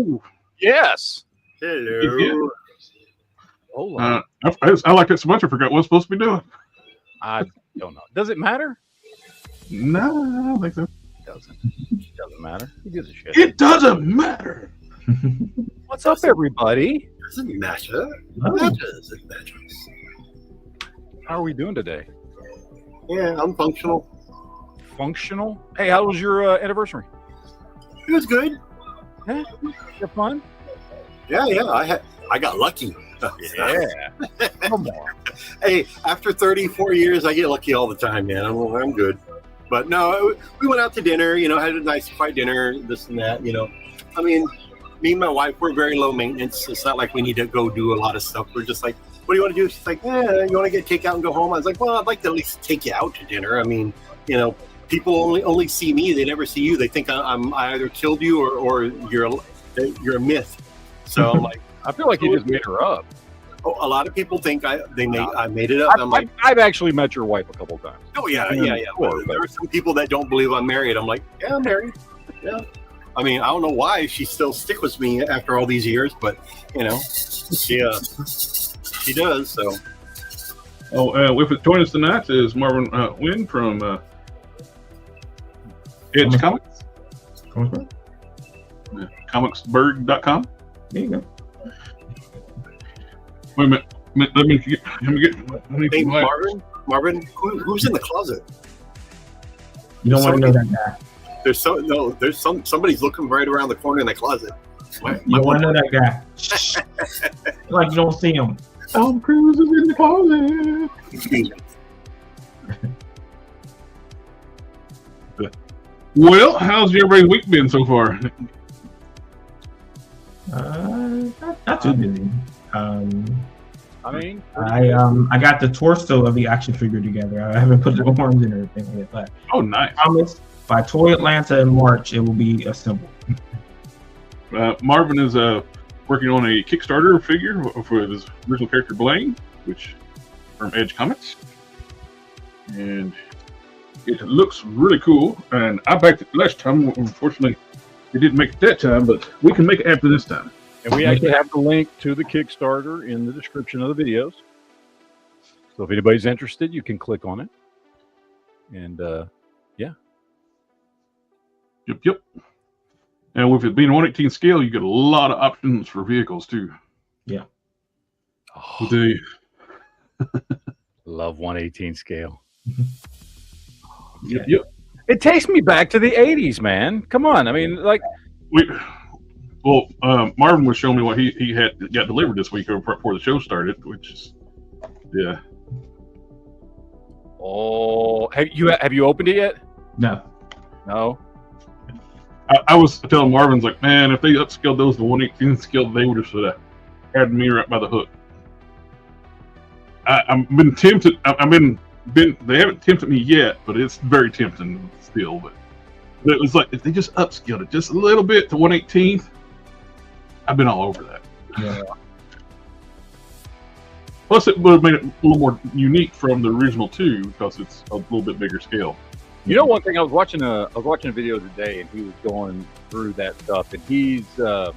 Hello. Yes. Hello. Yeah. Hold on. I like it so much I forgot what I was supposed to be doing. I don't know. Does it matter? No, I don't think so. It doesn't. Doesn't matter. Who gives a shit? It doesn't matter. What's up, everybody? Doesn't matter. Matters. It matters. How are we doing today? Yeah, I'm functional. Functional? Hey, how was your anniversary? It was good. Yeah, you fun? Yeah. I got lucky. Yeah. Come on. Hey, after 34 years, I get lucky all the time, man. I'm good. But no, we went out to dinner. Had a nice quiet dinner. This and that. I mean, me and my wife, we're very low maintenance. It's not like we need to go do a lot of stuff. We're just like, what do you want to do? She's like, you want to get takeout and go home? I was like, well, I'd like to at least take you out to dinner. I mean, people only see me. They never see you. They think I either killed you or you're a myth. So I'm like, I feel like you just made her up. Oh, a lot of people think I made it up. I've actually met your wife a couple of times. Oh yeah. There are some people that don't believe I'm married. I'm like, yeah, I'm married. Yeah. I mean, I don't know why she still stick with me after all these years, but she does. So. Joining us tonight is Marvin Wynn from Edge Comics. Comicsburg.com. There you go. Wait a minute. Let me get. Hey, Marvin, who's in the closet? You don't want to know that guy. There's somebody's looking right around the corner in the closet. You don't want to know that guy. Like you don't see him. Tom Cruise is in the closet. Excuse me. Well, how's everybody's week been so far? Not too busy. I mean, I got the torso of the action figure together. I haven't put the arms and everything yet, but Oh, nice. I promise by Toy Atlanta in March it will be assembled. Marvin is working on a Kickstarter figure for his original character Blaine, which from Edge Comics, and it looks really cool. And I backed it last time. Unfortunately, it didn't make it that time, but we can make it after this time. and we actually have the link to the Kickstarter in the description of the videos. So if anybody's interested, you can click on it. And yeah. Yep. And with it being 1/18 scale, you get a lot of options for vehicles too. Yeah. Oh, love 1/18 scale. Yep. It takes me back to the 80s, man. Come on. I mean, like, Marvin was showing me what he had got delivered this week before the show started, which is, yeah. oh, have you opened it yet? No. No. I was telling Marvin's like, man, if they upscaled those to 1/18 scale, they would have had me right by the hook. I've been tempted. They haven't tempted me yet, but it's very tempting still. But it was like if they just upscaled it just a little bit to 1/18, I've been all over that. Yeah. Plus, it would have made it a little more unique from the original too, because it's a little bit bigger scale. You know, one thing, I was watching a video today, and he was going through that stuff. And he's a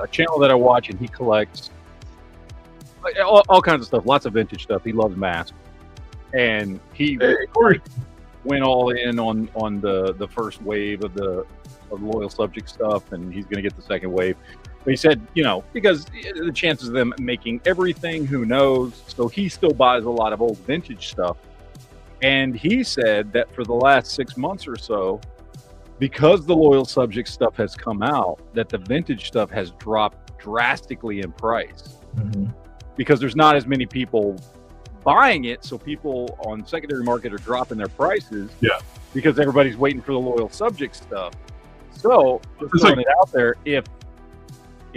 channel that I watch, and he collects all kinds of stuff, lots of vintage stuff. He loves masks, and he went all in on the first wave of the loyal subject stuff, and he's going to get the second wave. But he said, because the chances of them making everything, who knows? So he still buys a lot of old vintage stuff. And he said that for the last 6 months or so, because the loyal subject stuff has come out, that the vintage stuff has dropped drastically in price. Mm-hmm. Because there's not as many people buying it, so people on secondary market are dropping their prices. Yeah. Because everybody's waiting for the loyal subject stuff. So just throwing it out there, if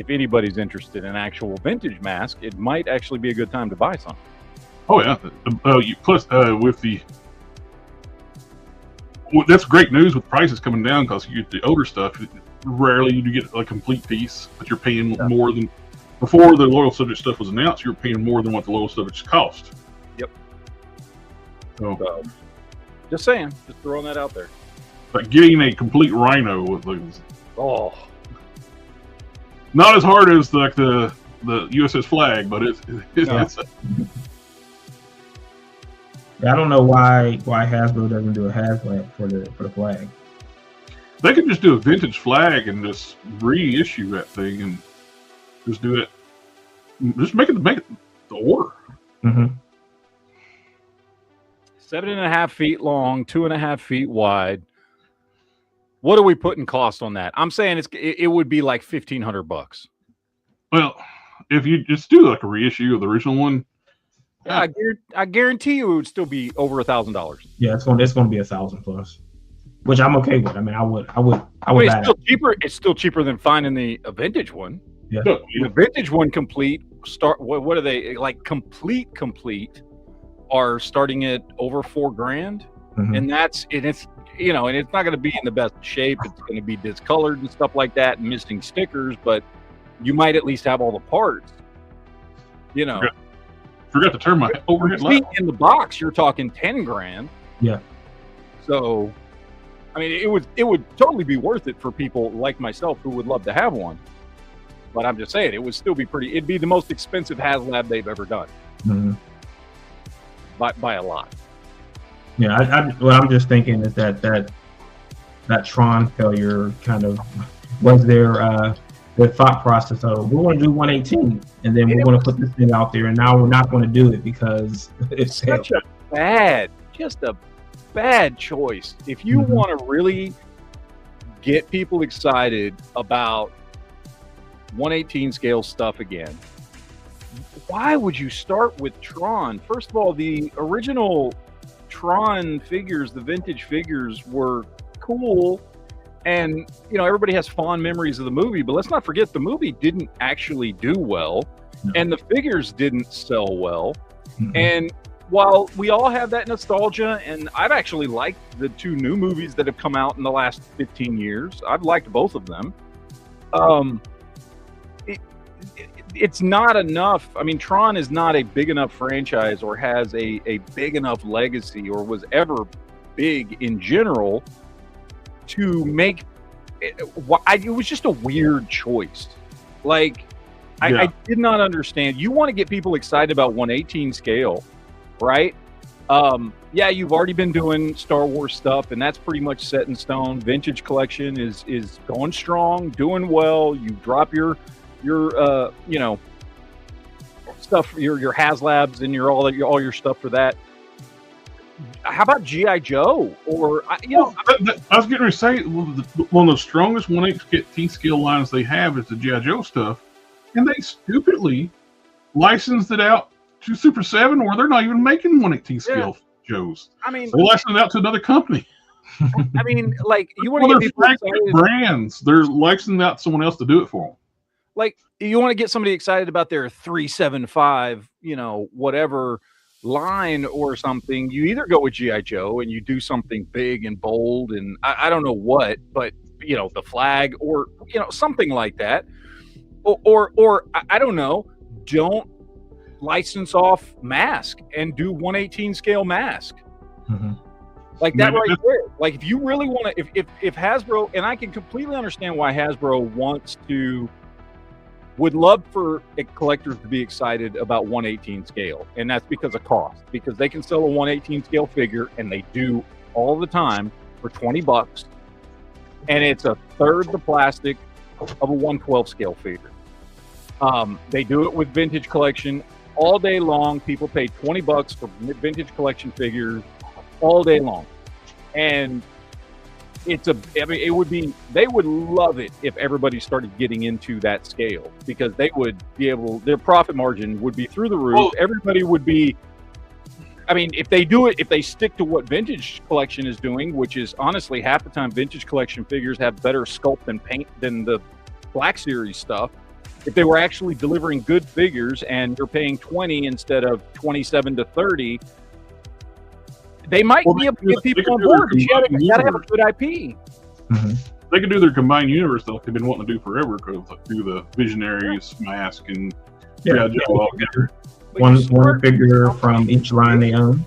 anybody's interested in actual vintage mask, it might actually be a good time to buy some. Oh yeah. Plus, that's great news with prices coming down, because you get the older stuff. Rarely you get a complete piece, but you're paying more than before the loyal subject stuff was announced. You're paying more than what the loyal subjects cost. Yep. So, just saying, just throwing that out there. Like getting a complete rhino with those. Oh. Not as hard as like the USS Flag, but it's I don't know why Hasbro doesn't do a HasLab for the flag. They could just do a vintage flag and just reissue that thing and just do it. Just make it the order. Mm-hmm. 7.5 feet long, 2.5 feet wide. What are we putting cost on that? I'm saying it would be like $1,500. Well, if you just do like a reissue of the original one, yeah, I guarantee you it would still be over $1,000. Yeah, it's going to be $1,000+, which I'm okay with. I mean, I would. It's still cheaper. It's still cheaper than finding a vintage one. Yeah, the vintage one complete what are they like? Complete are starting at over $4,000, and it's and it's not going to be in the best shape. It's going to be discolored and stuff like that, and missing stickers, but you might at least have all the parts. Forgot to turn my overhead light. In the box, you're talking $10,000. Yeah. So, I mean, it would totally be worth it for people like myself who would love to have one. But I'm just saying, it would still be it'd be the most expensive HasLab they've ever done. Mm-hmm. By a lot. Yeah, what I'm just thinking is that Tron failure kind of was their thought process of, we want to do 118, and then we're going to put this thing out there, and now we're not going to do it because it's such a bad choice. If you want to really get people excited about 118 scale stuff again, why would you start with Tron? First of all, the original Tron figures, the vintage figures, were cool, and everybody has fond memories of the movie, but let's not forget the movie didn't actually do well, and the figures didn't sell well. And while we all have that nostalgia, and I've actually liked the 2 new movies that have come out in the last 15 years, I've liked both of them. It's not enough. I mean, Tron is not a big enough franchise or has a big enough legacy or was ever big in general to make it was just a weird choice. Like, I did not understand. You want to get people excited about 118 scale, right? Yeah, you've already been doing Star Wars stuff, and that's pretty much set in stone. Vintage collection is going strong, doing well. You drop your stuff, your HasLabs and all your stuff for that. How about G.I. Joe? Or I was getting ready to say, one of the strongest 118 scale lines they have is the G.I. Joe stuff, and they stupidly licensed it out to Super 7, where they're not even making 118 scale Joes. I mean, they licensed it out to another company. I mean, like, you want to get people excited. Brands, they're licensing out to someone else to do it for them. Like, you want to get somebody excited about their 375, whatever line or something, you either go with G.I. Joe and you do something big and bold and I don't know what, but the flag or something like that, or I don't know, don't license off Mask and do 118 scale Mask. Like that right there. Like, if you really want to, if Hasbro, and I can completely understand why Hasbro would love for collectors to be excited about 118 scale, and that's because of cost, because they can sell a 118 scale figure, and they do all the time, for $20, and it's a third the plastic of a 112 scale figure. They do it with vintage collection all day long. People pay $20 for vintage collection figures all day long, and they would love it if everybody started getting into that scale, because they would be able, their profit margin would be through the roof. Well, everybody would be, I mean, if they stick to what vintage collection is doing, which is honestly half the time vintage collection figures have better sculpt and paint than the Black Series stuff. If they were actually delivering good figures and you're paying 20 instead of 27 to 30, they might be able to get people on board, but you gotta have a good IP. They could do their combined universe stuff they've been wanting to do forever, because do the Visionaries, Mask, and Joe all together. One figure from each line they own.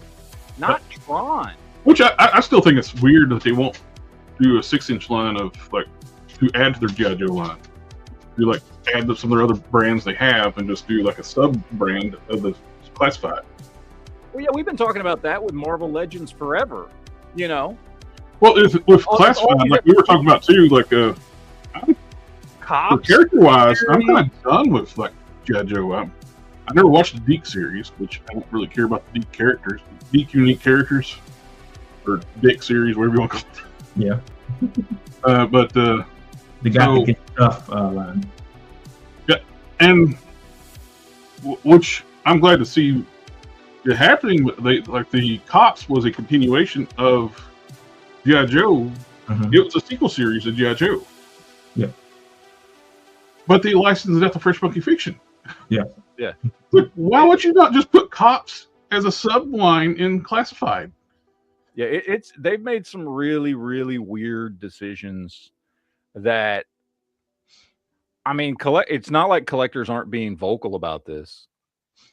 Not Tron. Which I still think it's weird that they won't do a 6-inch line of, like, to add to their G.I. Joe line. Do like add some of their other brands they have and just do like a sub brand of the classified. Well, yeah, we've been talking about that with Marvel Legends forever. You know. Well, with classified, like we were talking about too, like character-wise, I'm kind of done with like G.I. Joe. I never watched the Geek series, which I don't really care about the Geek characters, Geek unique characters, or Dick series, whatever you want to call it. Yeah. But the guy that gets tough line. Yeah, and which I'm glad to see it happening. Like the Cops was a continuation of G.I. Joe. Mm-hmm. It was a sequel series of G.I. Joe. Yeah. But they licensed it to Fresh Funky Fiction. Yeah. Yeah. Look, why would you not just put Cops as a sub-line in Classified? Yeah, they've made some really, really weird decisions that, I mean, it's not like collectors aren't being vocal about this,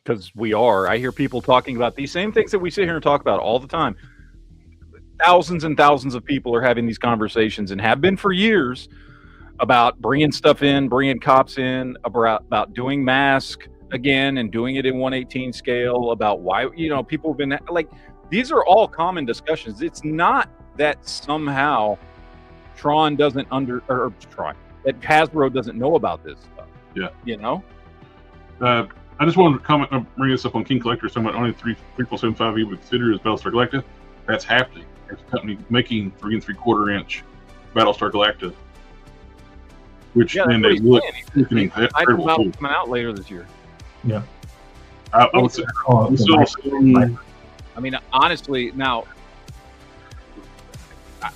because we are. I hear people talking about these same things that we sit here and talk about all the time. Thousands and thousands of people are having these conversations and have been for years about bringing stuff in, bringing Cops in, about doing Mask again and doing it in 1/18 scale, about why, people have been like, these are all common discussions. It's not that somehow Tron doesn't that Hasbro doesn't know about this stuff. Yeah. I just wanted to bring this up on King Collector. Somewhat only 3.75 even considered as Battlestar Galactica. That's happening. There's a company making 3 3/4 inch Battlestar Galactica, which then they look incredible too. Coming out later this year. Yeah. I would say. I mean, honestly, now,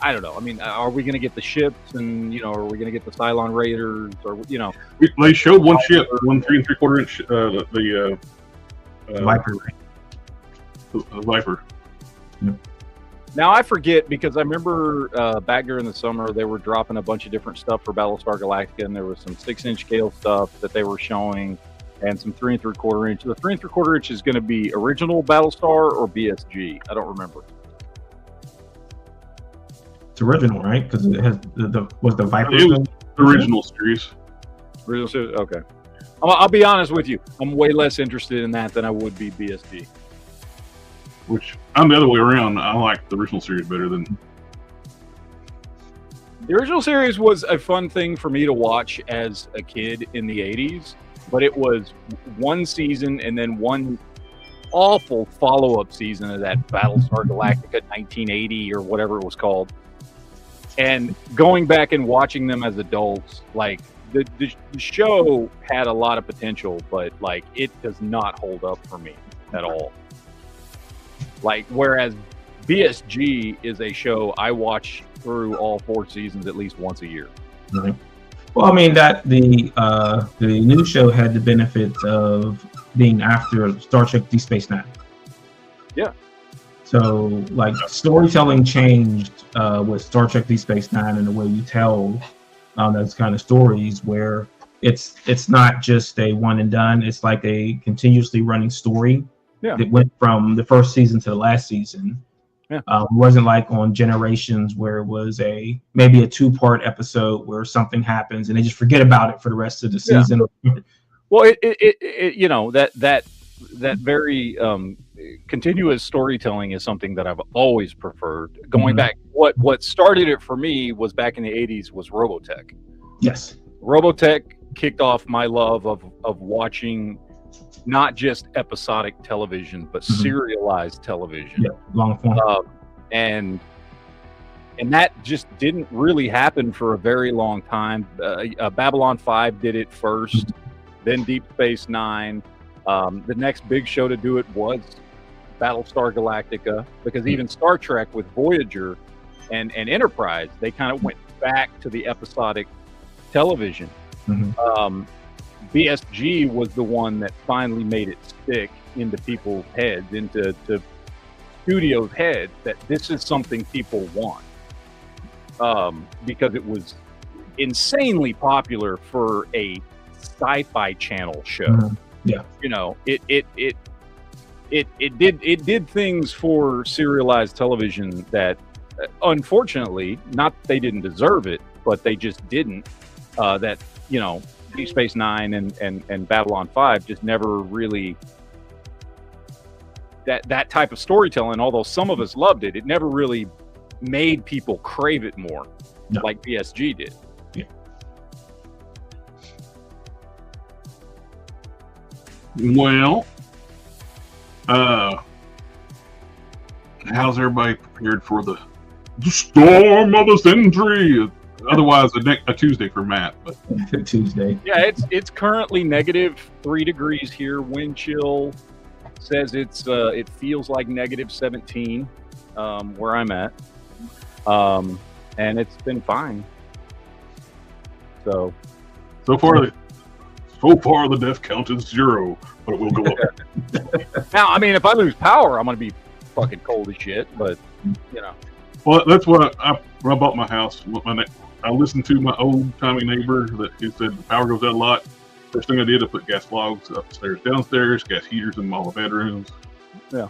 I don't know. I mean, are we going to get the ships, and are we going to get the Cylon Raiders, or They showed one ship, 3 3/4 inch, the Viper. The Viper. Yeah. Now I forget, because I remember back during the summer they were dropping a bunch of different stuff for Battlestar Galactica, and there was some 6-inch scale stuff that they were showing, and some 3 3/4 inch. The 3 3/4 inch is going to be original Battlestar or BSG. I don't remember. It's original, right? Because it has was the Viper. It was the original series. Original series. Okay. I'll be honest with you. I'm way less interested in that than I would be BSG. Which I'm the other way around. I like the original series better than. The original series was a fun thing for me to watch as a kid in the 80s, but it was one season and then one awful follow-up season of that Battlestar Galactica 1980 or whatever it was called. And going back and watching them as adults, like the show had a lot of potential, but like it does not hold up for me at all. Like, whereas BSG is a show I watch through all 4 seasons at least once a year. Mm-hmm. Well, I mean, that the new show had the benefits of being after Star Trek Deep Space Nine. Yeah. So, like, storytelling changed with Star Trek Deep Space Nine and the way you tell those kind of stories, where it's not just a one and done. It's like a continuously running story. Yeah. That went from the first season to the last season. Yeah. It wasn't like on Generations where it was maybe a 2-part episode where something happens and they just forget about it for the rest of the season. Yeah. Well, that very continuous storytelling is something that I've always preferred. Going back, what started it for me was back in the 80s was Robotech. Yes. Robotech kicked off my love of watching not just episodic television, but serialized television. Yeah, long form. And that just didn't really happen for a very long time. Babylon 5 did it first, then Deep Space Nine. The next big show to do it was Battlestar Galactica, because even Star Trek with Voyager and Enterprise, they kind of went back to the episodic television. BSG was the one that finally made it stick into people's heads, into studios' heads, that this is something people want. Because it was insanely popular for a sci-fi channel show. Yeah. It did things for serialized television that, unfortunately, not that they didn't deserve it, but they just didn't. Deep Space Nine and Babylon 5 just never really that type of storytelling. Although some of us loved it, it never really made people crave it more, like BSG did. Yeah. Well, how's everybody prepared for the storm of the century? Otherwise, a Tuesday for Matt. But Tuesday. Yeah, it's currently -3 degrees here. Wind chill says it feels like -17 where I'm at, and it's been fine. So far the death count is 0, but it will go up. now, I mean, if I lose power, I'm gonna be fucking cold as shit. But you know, well, that's what when I bought my house. I listened to my old-timey neighbor that he said the power goes out a lot. First thing I did, I put gas logs upstairs, downstairs, gas heaters in all the bedrooms. Yeah.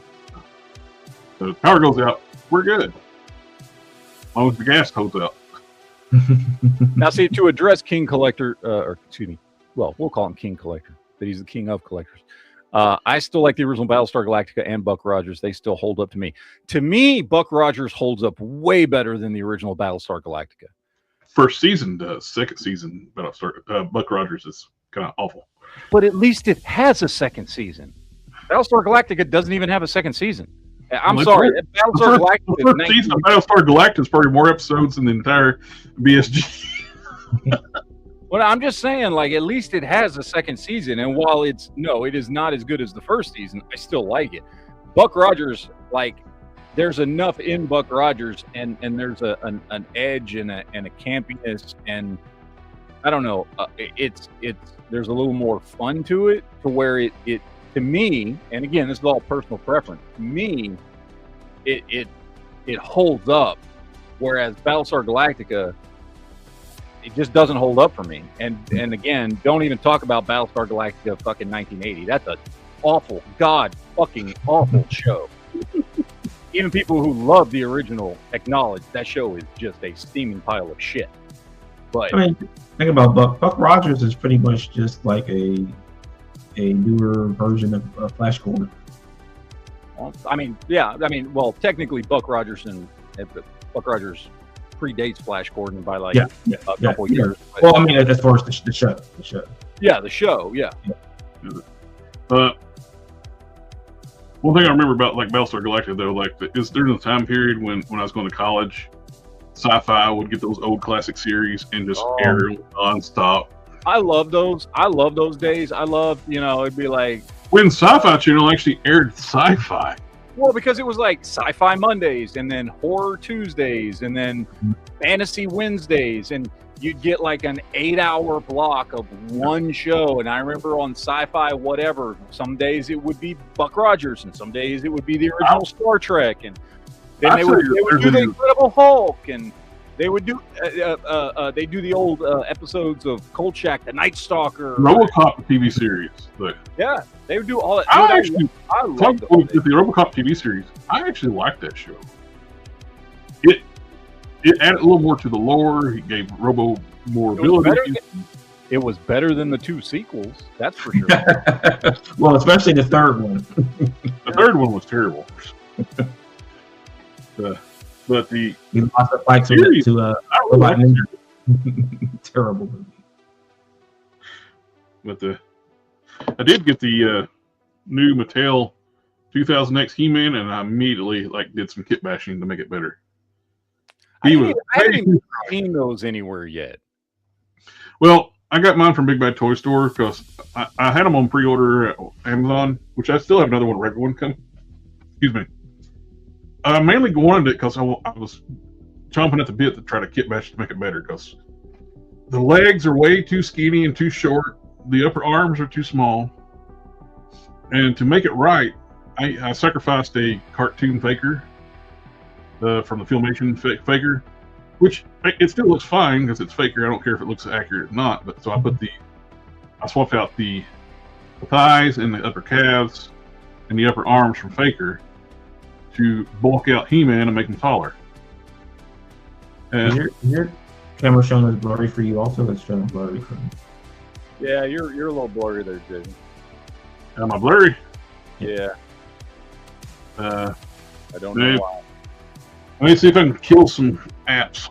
So the power goes out, we're good. As long as the gas holds out. now see, to address King Collector, or excuse me, well, we'll call him King Collector, but he's the king of collectors. I still like the original Battlestar Galactica and Buck Rogers. They still hold up to me. To me, Buck Rogers holds up way better than the original Battlestar Galactica. First season does. Second season, Buck Rogers is kind of awful. But at least it has a second season. Battlestar Galactica doesn't even have a second season. I'm sorry. Battlestar Galactica. The first season of Battlestar Galactica is probably more episodes than the entire BSG. Well, I'm just saying, like, at least it has a second season. And while it is not as good as the first season, I still like it. Buck Rogers, like, there's enough in Buck Rogers, and there's an edge and a campiness, and I don't know. There's a little more fun to it, to where it to me, and again, this is all personal preference. To me, it holds up, whereas Battlestar Galactica, it just doesn't hold up for me. And again, don't even talk about Battlestar Galactica fucking 1980. That's an awful, fucking awful show. Even people who love the original acknowledge that show is just a steaming pile of shit. But I mean, think about Buck Rogers is pretty much just like a newer version of Flash Gordon. I mean, yeah. I mean, well, technically, Buck Rogers predates Flash Gordon by like a couple years. But, well, I mean, as far as the show. Yeah, the show. Yeah. One thing I remember about like Battlestar Galactica though, like is during the time period when I was going to college, Sci-Fi would get those old classic series and just air them nonstop. I love those. I love those days. I love, it'd be like when Sci-Fi Channel actually aired sci-fi. Well, because it was like Sci-Fi Mondays and then Horror Tuesdays and then Fantasy Wednesdays, and you'd get like an 8-hour block of one show. And I remember on Sci-Fi whatever, some days it would be Buck Rogers and some days it would be the original Star Trek, and then they would do the Incredible Hulk, and they would do they do the old episodes of Kolchak, the Night Stalker, RoboCop TV series. But yeah, they would do all that. I love the RoboCop TV series. I actually liked that show. It added a little more to the lore. It gave Robo more ability. It was better than the 2 sequels, that's for sure. Well, especially the third one. The third one was terrible. But the we lost the fight series, to terrible movie. But I did get the new Mattel 2000X He-Man, and I immediately did some kit bashing to make it better. I haven't even seen those anywhere yet. Well, I got mine from Big Bad Toy Store because I had them on pre-order at Amazon, which I still have another one, regular one coming. Excuse me. I mainly wanted it because I was chomping at the bit to try to kit bash to make it better, because the legs are way too skinny and too short. The upper arms are too small. And to make it right, I sacrificed a cartoon faker from the Filmation faker, which it still looks fine because it's faker. I don't care if it looks accurate or not. But so I swapped out the thighs and the upper calves and the upper arms from faker to bulk out He-Man and make him taller. And your camera showing is blurry for you. Also, it's showing blurry for me. Yeah, you're a little blurry there, Jason. Am I blurry? Yeah. Uh, I don't know why. Let me see if I can kill some apps.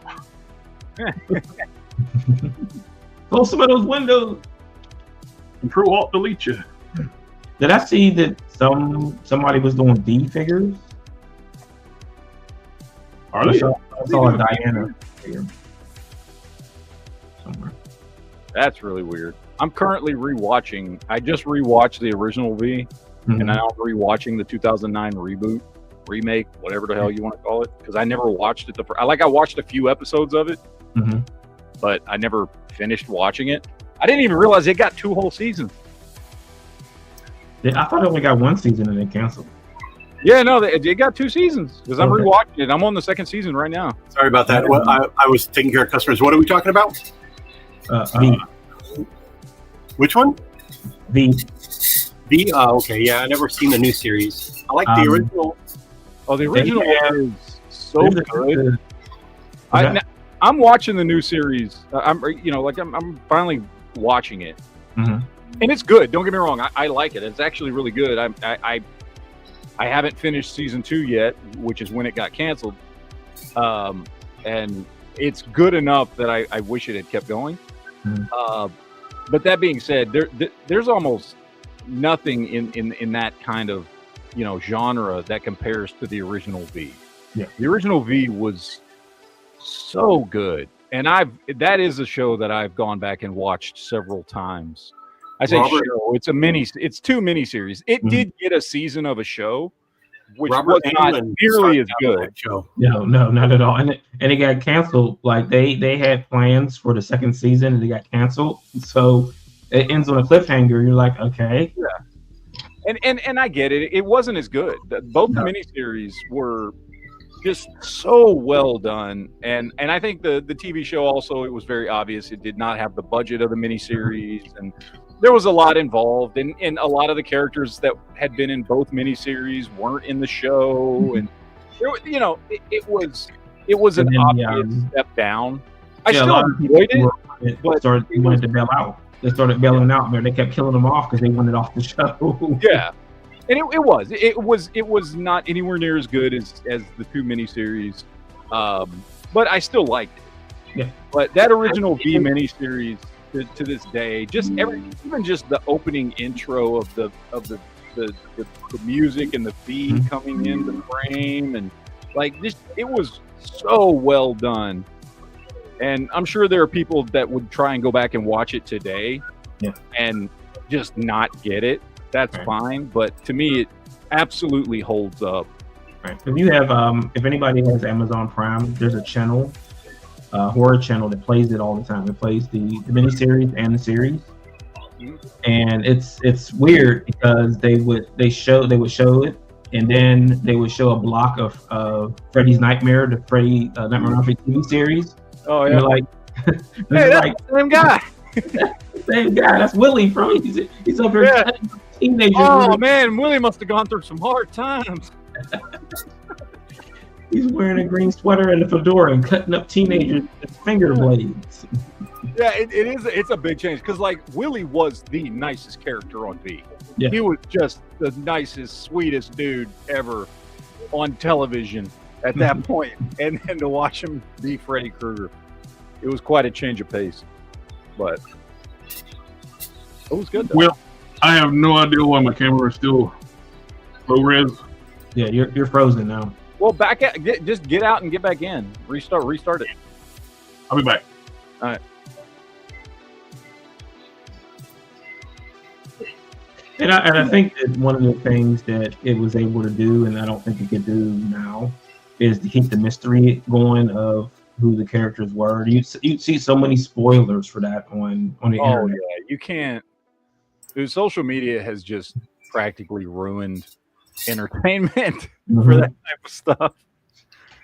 Close some of those windows. Control Alt Delete you. Did I see that somebody was doing D figures? Are I they? saw a Diana figure somewhere. That's really weird. I'm currently rewatching. I just rewatched the original V, and now I'm rewatching the 2009 reboot, remake, whatever the hell you want to call it, because I never watched it. I watched a few episodes of it, but I never finished watching it. I didn't even realize it got 2 whole seasons. I thought it only got 1 season and then canceled. Yeah, no, it got 2 seasons because I'm rewatching it. I'm on the 2nd season right now. Sorry about that. Well, I was taking care of customers. What are we talking about? V. Which one? V. V. Okay, yeah, I never seen the new series. I like the original. Oh, the original is so good. I'm watching the new series. I'm finally watching it, and it's good. Don't get me wrong. I like it. It's actually really good. I haven't finished season 2 yet, which is when it got canceled. And it's good enough that I wish it had kept going. But that being said, there's almost nothing in that kind of genre that compares to the original V. Yeah, the original V was so good, and that is a show that I've gone back and watched several times. I say show. It's 2 miniseries. It did get a season of a show, which was not nearly as good. No, not at all. And it got canceled. Like they had plans for the 2nd season, and they got canceled. So it ends on a cliffhanger. You're like, okay, yeah. And I get it. It wasn't as good. Both the miniseries were just so well done, and I think the TV show also, it was very obvious it did not have the budget of the miniseries, and there was a lot involved, and a lot of the characters that had been in both miniseries weren't in the show, and it was an obvious step down. I still enjoyed it, but they wanted to bail out. They started bailing out, but they kept killing them off because they wanted off the show. Yeah. And it was not anywhere near as good as the 2 miniseries, but I still liked it. Yeah. But that original V miniseries to this day, even just the opening intro of the music and the feed coming into frame, and it was so well done. And I'm sure there are people that would try and go back and watch it today, and just not get it. That's fine, but to me, it absolutely holds up. Right. If you have, if anybody has Amazon Prime, there's a channel, horror channel that plays it all the time. It plays the miniseries and the series, and it's weird because they would show it, and then they would show a block of Freddy's Nightmare, the Freddy Nightmare on Freddy TV series. Oh yeah, like, hey, that's the same guy. Same guy. That's Willie from. He's up here. Yeah. Teenager. Oh man, Willie must have gone through some hard times. He's wearing a green sweater and a fedora and cutting up teenagers with finger blades. Yeah, it's a big change because Willie was the nicest character on V. Yeah. He was just the nicest, sweetest dude ever on television at that point. And then to watch him be Freddy Krueger, it was quite a change of pace. But it was good though. Well, I have no idea why my camera is still low res. Yeah, you're frozen now. Well, just get out and get back in. Restart it. I'll be back. All right. And I think that one of the things that it was able to do, and I don't think it could do now, is to keep the mystery going of who the characters were. You see so many spoilers for that on the internet. Yeah, you can't. Dude, social media has just practically ruined entertainment for that type of stuff.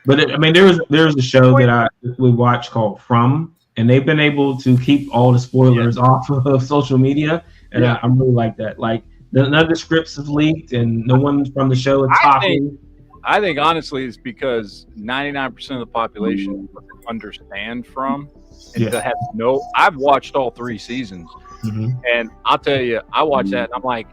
But there's a show that we watched called From, and they've been able to keep all the spoilers off of social media, and I really like that. Like none of the scripts have leaked, and no one from the show is talking. I think honestly, it's because 99% of the population doesn't understand From, and that has no. I've watched all 3 seasons, And I'll tell you, I watched that and I'm like,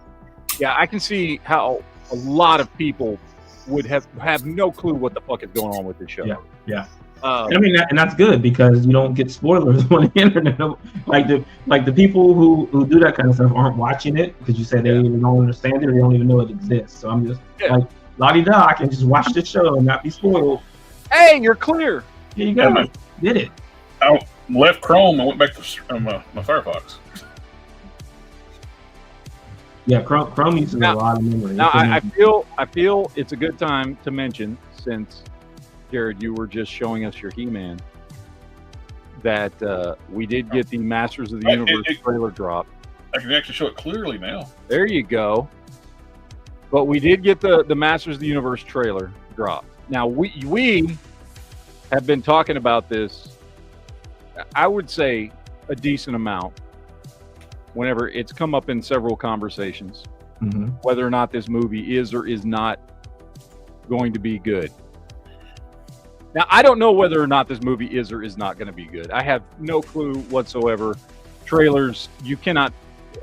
yeah, I can see how a lot of people would have no clue what the fuck is going on with this show. Yeah. I mean, and that's good because you don't get spoilers on the internet. Like the people who do that kind of stuff aren't watching it because you said they don't understand it or they don't even know it exists. So I'm just like, la-di-da, I can just watch the show and not be spoiled. Hey, you're clear. Here you go. Did it. I left Chrome and went back to my Firefox. Yeah, Chrome uses a lot of memory. Now, I feel it's a good time to mention, since Jared, you were just showing us your He-Man, that we did get the Masters of the Universe trailer drop. I can actually show it clearly now. There you go. But we did get the Masters of the Universe trailer drop. Now, we have been talking about this, I would say, a decent amount whenever it's come up in several conversations, whether or not this movie is or is not going to be good. Now, I don't know whether or not this movie is or is not going to be good. I have no clue whatsoever. Trailers, you cannot,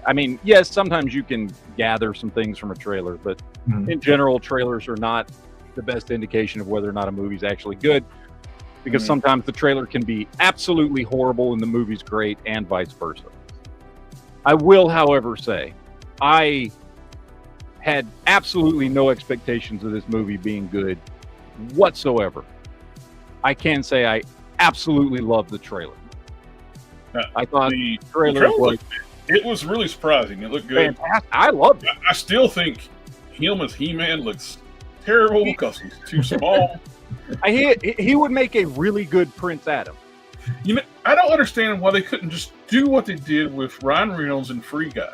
I mean, yes, sometimes you can gather some things from a trailer, but in general, trailers are not the best indication of whether or not a movie's actually good, because sometimes the trailer can be absolutely horrible and the movie's great, and vice versa. I will, however, say I had absolutely no expectations of this movie being good whatsoever. I can say I absolutely loved the trailer. I thought the trailer was really surprising. It looked good. Fantastic. I loved it. I still think him as He-Man looks terrible because he's too small. He would make a really good Prince Adam. You know, I don't understand why they couldn't just do what they did with Ryan Reynolds and Free Guy.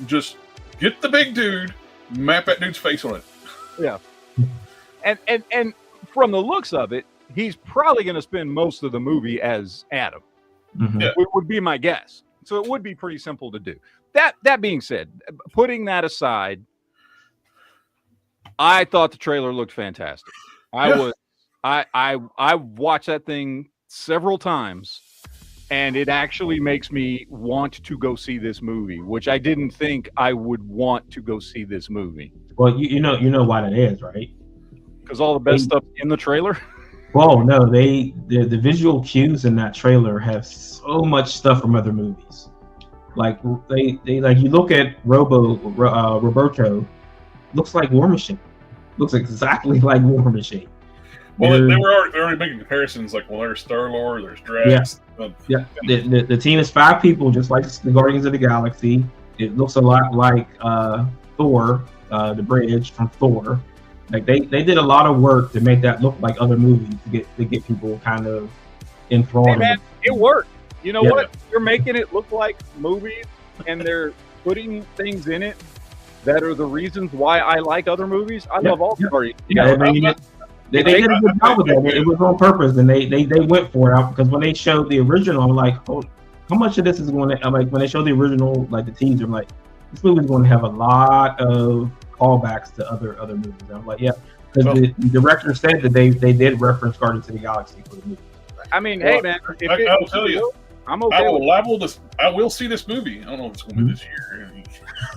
Just get the big dude, map that dude's face on it. Yeah. And from the looks of it, he's probably going to spend most of the movie as Adam. Would be my guess. So it would be pretty simple to do. That being said, putting that aside, I thought the trailer looked fantastic. I watched that thing several times, and it actually makes me want to go see this movie, which I didn't think I would want to go see this movie. Well, you know why that is, right? Because all the best stuff in the trailer. Well, no, the visual cues in that trailer have so much stuff from other movies. Like they like, you look at Roberto, looks like War Machine. Looks exactly like War Machine. Well, they were already making comparisons. Like, well, there's Star-Lord, there's Drax. Yeah. The team is 5 people, just like the Guardians of the Galaxy. It looks a lot like Thor, the bridge from Thor. Like they did a lot of work to make that look like other movies to get people kind of enthralled. Hey man, it worked. You know what? You're making it look like movies, and they're putting things in it that are the reasons why I like other movies. I love all stories. They did a good job with that. It was on purpose, and they went for it out, because when they showed the original, I'm like, oh, how much of this is going to, like, when they showed the original, like the teaser, I'm like, this movie is going to have a lot of callbacks to other movies. And I'm like, yeah, because the director said that they did reference Guardians of the Galaxy for the movie. I mean, hey man, I will tell you, I'm okay. I will see this movie. I don't know if it's going to be this year.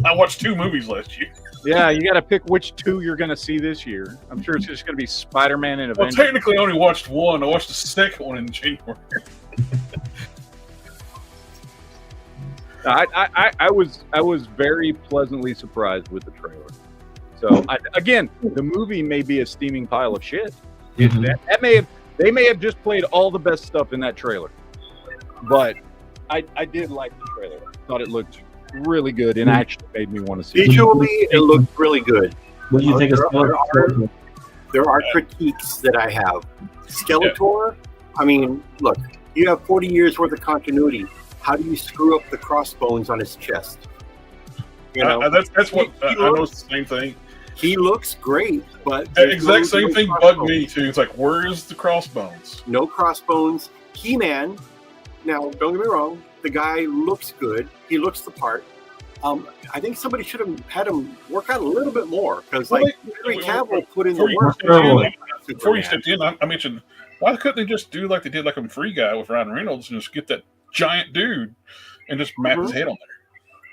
I watched 2 movies last year. Yeah, you got to pick which 2 you're going to see this year. I'm sure it's just going to be Spider-Man and Avengers. Well, technically, I only watched 1. I watched the second one in January. I was very pleasantly surprised with the trailer. So again, the movie may be a steaming pile of shit. They may have just played all the best stuff in that trailer, but I did like the trailer. I thought it looked really good and actually made me want to see it. Visually, it looked really good. What do you think? There are critiques that I have. Skeletor, I mean, look, you have 40 years worth of continuity. How do you screw up the crossbones on his chest? You know, that's what I noticed. The same thing. He looks great, but the exact same thing bugged me too. It's like, where's the crossbones? No crossbones. He-Man. Now, don't get me wrong. The guy looks good. He looks the part. I think somebody should have had him work out a little bit more, because Henry Cavill put in the work. Before you stepped in, I mentioned, why couldn't they just do like they did like a Free Guy with Ryan Reynolds and just get that giant dude and just map his head on there?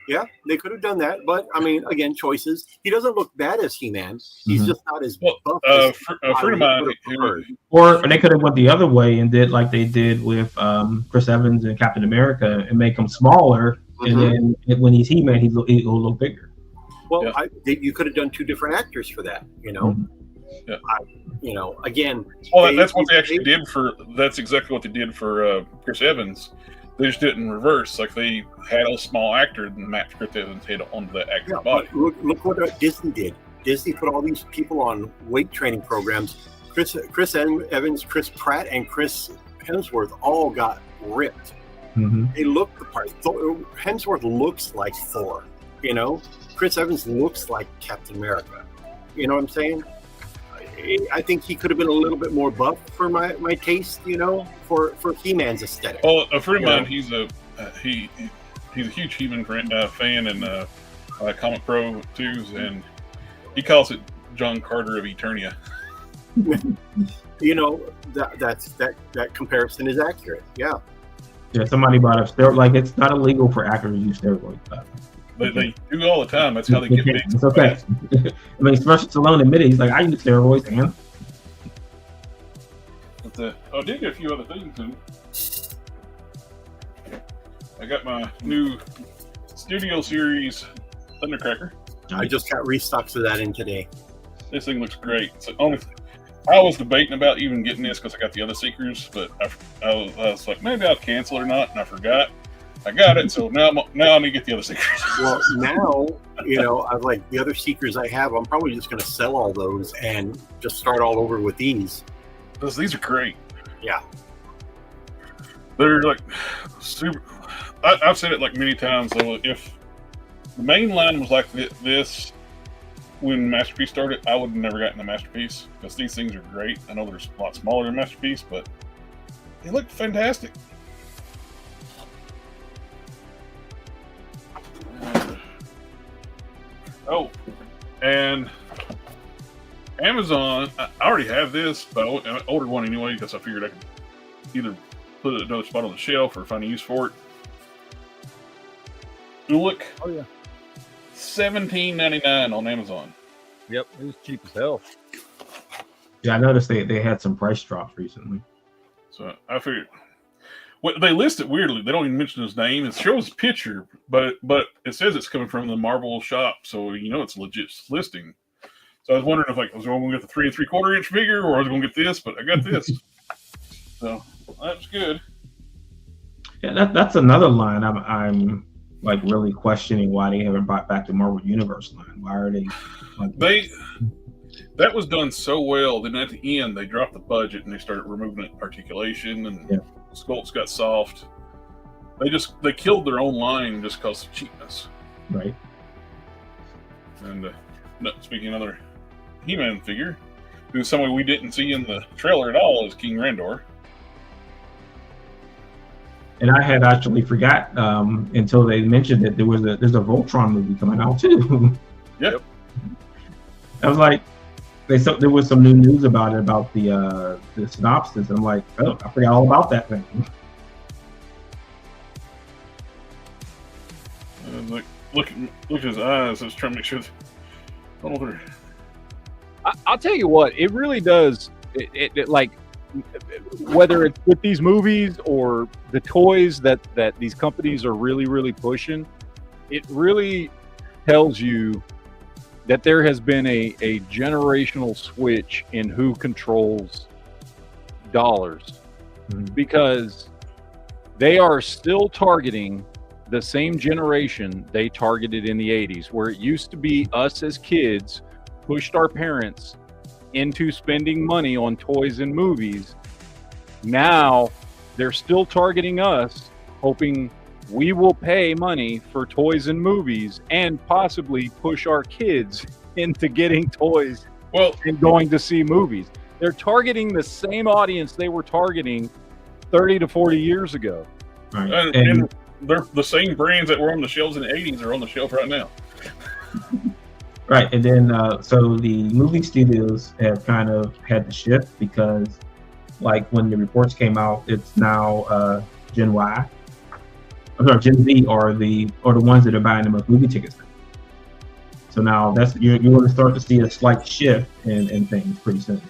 Yeah, they could have done that, but I mean, again, choices. He doesn't look bad as He-Man. He's Mhm. just not as Well, buff as a friend of mine, would have preferred. Or they could have went the other way and did like they did with Chris Evans and Captain America and make him smaller, and then when he's He-Man, he'll look bigger. Well, you could have done two different actors for that, you know. Yeah. Again. Well, that's what they actually did for. That's exactly what they did for Chris Evans. They just did it in reverse. Like they had a small actor and matched Chris Evans' head onto the actor's body. Look what Disney did. Disney put all these people on weight training programs. Chris Evans, Chris Pratt, and Chris Hemsworth all got ripped. They look the part. Hemsworth looks like Thor. You know, Chris Evans looks like Captain America. You know what I'm saying? I think he could have been a little bit more buff for my taste, you know, for He-Man's aesthetic. Well, a friend of mine, he's a huge He-Man fan and Comic Pro too, and he calls it John Carter of Eternia. You know, that comparison is accurate. Yeah. Yeah, somebody brought up steroids. Like it's not illegal for actors to use steroids. But they do all the time. That's how they get big. It's okay. I mean, especially Stallone admitted he's like, I use steroids, and I did get a few other things. And I got my new Studio Series Thundercracker. I just got restocks of that in today. This thing looks great. I was debating about even getting this because I got the other Seekers, but I was like, maybe I'll cancel or not, and I forgot. I got it, so now I need to get the other Seekers. Well, now, you know, I like the other Seekers I have, I'm probably just going to sell all those and just start all over with these. Because these are great. Yeah. They're like super. I've said it like many times, though. If the main line was like this when Masterpiece started, I would have never gotten the Masterpiece because these things are great. I know they're a lot smaller than Masterpiece, but they look fantastic. Oh, and Amazon, I already have this, but I ordered one anyway because I figured I could either put it another spot on the shelf or find a use for it. Look, Oh yeah. $17.99 on Amazon. Yep, it was cheap as hell. yeah, I noticed they had some price drops recently. So I figured. Well, they list it weirdly. They don't even mention his name. It shows a picture, but it says it's coming from the Marvel shop, so you know it's a legit listing. So I was wondering if I was going to get the 3 3/4 inch figure, or I was going to get this, but I got this. So that's good. Yeah, that's another line I'm like really questioning why they haven't brought back the Marvel Universe line. Why are they? That was done so well. Then at the end, they dropped the budget and they started removing articulation, and sculpts got soft. They killed their own line just because of cheapness. Right. And speaking of another He-Man figure, who's somebody we didn't see in the trailer at all, is King Randor. And I had actually forgot until they mentioned that there's a Voltron movie coming out too. Yep. I was like, there was some new news about it, about the synopsis. I'm like, oh, I forgot all about that thing. Look at his eyes. I was trying to make sure. I'll tell you what, it really does. It like, whether it's with these movies or the toys that these companies are really, really pushing, it really tells you that there has been a generational switch in who controls dollars, because they are still targeting the same generation they targeted in the 80s, where it used to be us as kids pushed our parents into spending money on toys and movies. Now they're still targeting us, hoping we will pay money for toys and movies and possibly push our kids into getting toys and going to see movies. They're targeting the same audience they were targeting 30 to 40 years ago. Right. And they're the same brands that were on the shelves in the 80s are on the shelf right now. Right. And then, so the movie studios have kind of had to shift because, like, when the reports came out, it's now Gen Y. Gen Z are the ones that are buying the most movie tickets. So now you're going to start to see a slight shift in things pretty soon.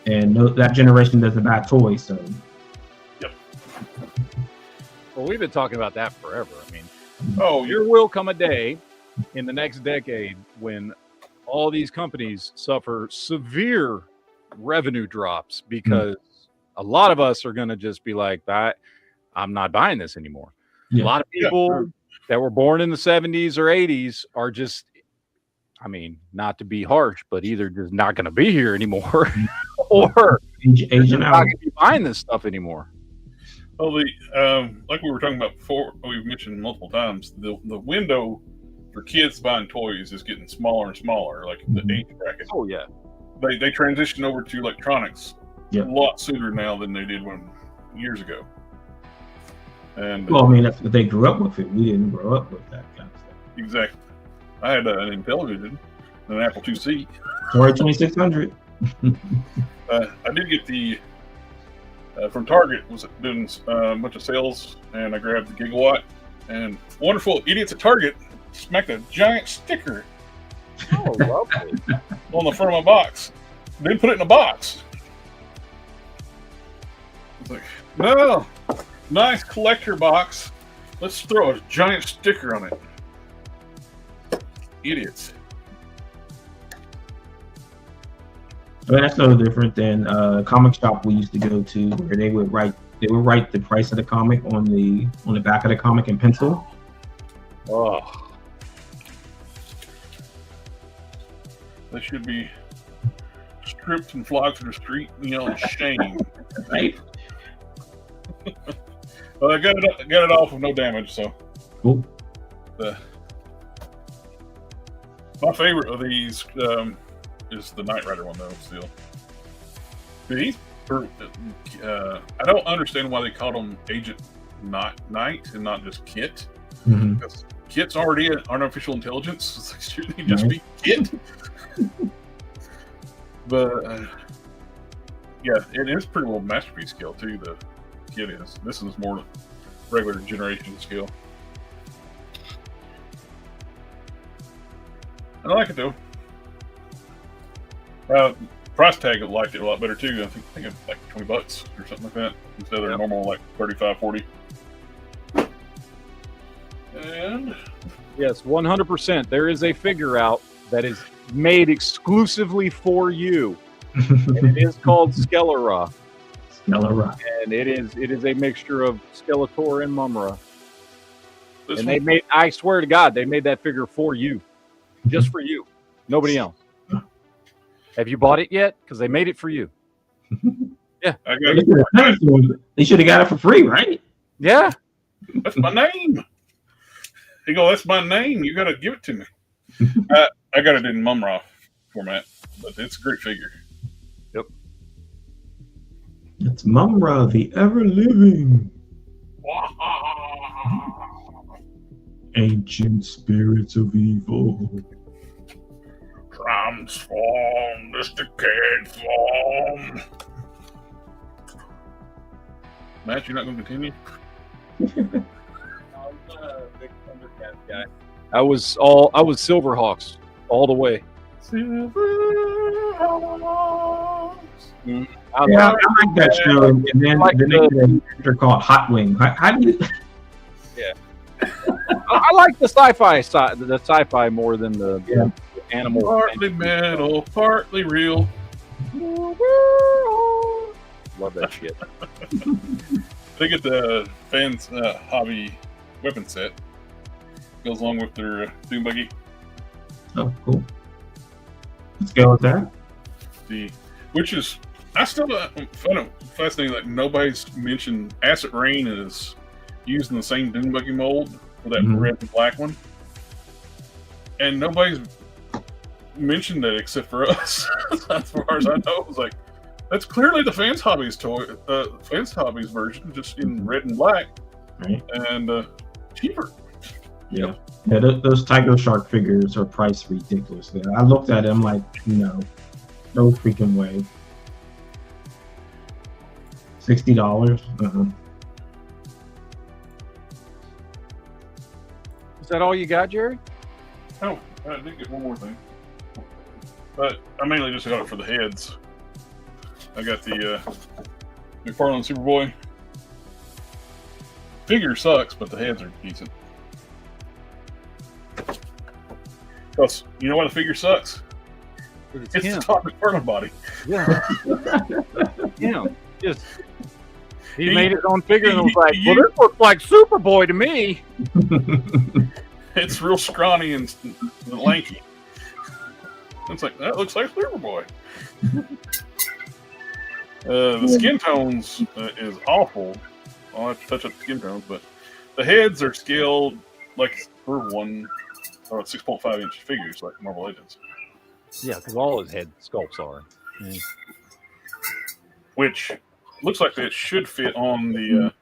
And that generation doesn't buy toys, so. Yep. Well, we've been talking about that forever. I mean, Oh, there will come a day in the next decade when all these companies suffer severe revenue drops because a lot of us are going to just be like, I'm not buying this anymore. Yeah. A lot of people that were born in the 70s or 80s are just, I mean, not to be harsh, but either just not going to be here anymore or Asian not going to be buying this stuff anymore. well, like we were talking about before, we've mentioned multiple times, the window for kids buying toys is getting smaller and smaller, like the age bracket. Oh, yeah. They transitioned over to electronics Yeah. a lot sooner now than they did years ago. And Well, I mean, that's what they grew up with. We didn't grow up with that kind of stuff. exactly, I had an Intellivision, an Apple IIc. Or 2600. I did get the from Target, was doing a bunch of sales, and I grabbed the Gigawatt, and wonderful idiots at Target smacked a giant sticker Oh, lovely. on the front of my box. Didn't put it in a box. It's like, no, nice collector box. Let's throw a giant sticker on it. Idiots. I mean, that's no different than a comic shop we used to go to, where they would write the price of the comic on the back of the comic in pencil. Oh, They should be stripped and flogged to the street, in shame. Right. But I got it off with no damage, so. Cool. My favorite of these is the Knight Rider one, though. Still, I don't understand why they called him Agent Knight and not just Kit. Mm-hmm. Because Kit's already an artificial intelligence. It's like, shouldn't he just be Kit? But yeah, it is pretty well masterpiece scale too. The Kit is. This is more regular generation scale. I like it though. Price tag I liked it a lot better too. I think it's like $20 or something like that instead of their normal like 35, 40. And yes, 100%. There is a figure out that is made exclusively for you, and it is called Skeletor. Skeletor. And it is a mixture of Skeletor and Mumra. this And one, they made, I swear to God, they made that figure for you, just for you, nobody else. Have you bought it yet? Because they made it for you. Yeah, I got it. They should have got it for free, right? yeah. That's my name. He go, that's my name. You got to give it to me. I got it in Mumra format, but it's a great figure. Yep. It's Mumra, the ever-living ancient spirits of evil. Transform, this decayed form. Matt, you're not going to continue? I was Silverhawks all the way. Silverhawks. I Yeah, I like that show. And then like they made a character called Hot Wing. How do you? I like the sci-fi side, the sci-fi more than the animal. Partly metal, partly real. Love that shit. They get the fans hobby weapon set. Goes along with their Doom Buggy. Oh, cool. Let's go with that. Which is, I still find it fascinating that nobody's mentioned Acid Rain is using the same Doom Buggy mold for that red and black one. And nobody's mentioned that except for us. As far as I know, it's like, that's clearly the Fans Hobbies Fans Hobbies version, just in red and black. Right. And cheaper. Yeah. Yeah, those Tiger Shark figures are priced ridiculously. I looked at them like, no freaking way. $60. that all you got, Jerry? Oh, I did get one more thing. But I mainly just got it for the heads. I got the McFarlane Superboy. Figure sucks, but the heads are decent. Plus, you know why the figure sucks? It's the top McFarlane body. Yeah. He made his own figure and was like, well, this looks like Superboy to me. It's real scrawny and lanky. It's like, that looks like Superboy. The skin tones is awful. I'll have to touch up the skin tones, but the heads are scaled like for 6.5 inch figures, like Marvel Legends. Yeah, because all his head sculpts are. Mm. Which looks like it should fit on the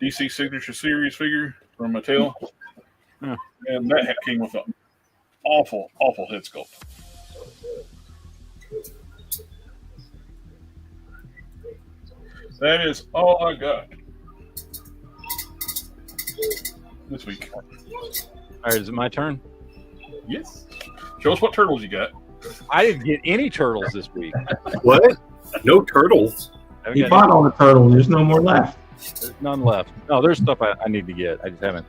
DC Signature Series figure from Mattel. Yeah. And that came with an awful, awful head sculpt. That is all I got this week. All right, is it my turn? Yes. Show us what turtles you got. I didn't get any turtles this week. What? No turtles? You bought all the turtles. There's no more left. There's none left. No, there's stuff I need to get. I just haven't.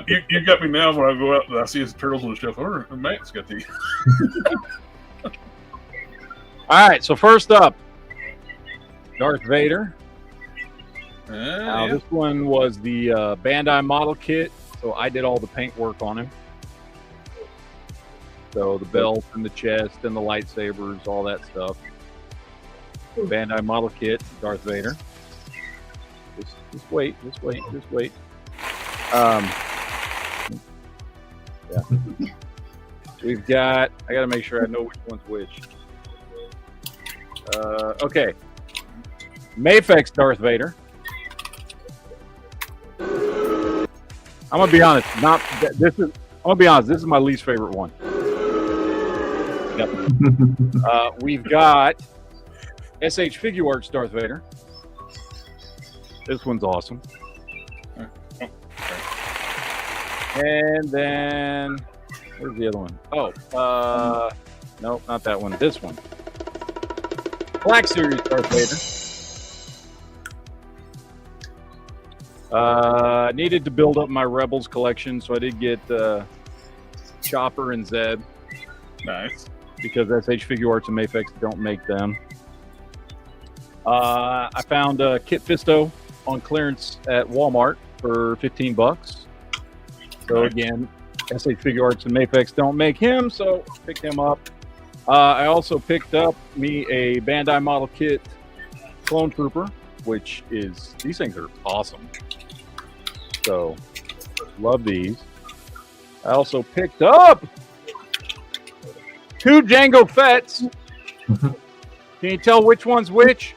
You got me now when I go out and I see his turtles on the shelf. Oh, Matt's got these. All right, so first up, Darth Vader. Now, Yeah. this one was the Bandai model kit, so I did all the paint work on him. So the belt and the chest and the lightsabers, all that stuff. Bandai model kit, Darth Vader. Just wait. Yeah. We've got, I got to make sure I know which one's which. Okay. Mafex Darth Vader. I'm gonna be honest. This is my least favorite one. Yep. We've got SH Figure Arts Darth Vader. This one's awesome. And then where's the other one? Oh, nope, not that one. This one. Black Series Darth Vader. Needed to build up my Rebels collection, so I did get Chopper and Zeb. Nice. Because SH Figure Arts and Mafex don't make them. I found Kit Fisto on clearance at Walmart for $15. So again, SH Figure Arts and Mafex don't make him, so picked him up. I also picked up me a Bandai model kit Clone Trooper, which is, these things are awesome. So, love these. I also picked up 2 Jango Fett's. Can you tell which one's which?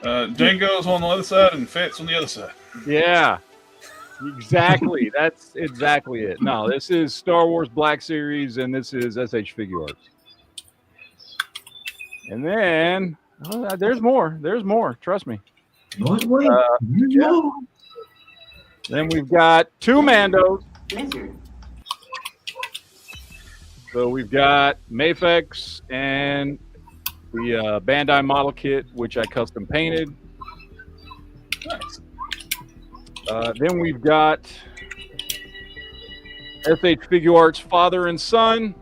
Django's on the other side and Fett's on the other side. Yeah, exactly. That's exactly it. No, this is Star Wars Black Series, and this is SH Figure Arts. And then, there's more. There's more. Trust me. Wait. Yeah. Then we've got 2 Mandos. So we've got Mafex and the Bandai model kit, which I custom painted. Nice. Then we've got SH Figure Arts Father and Son.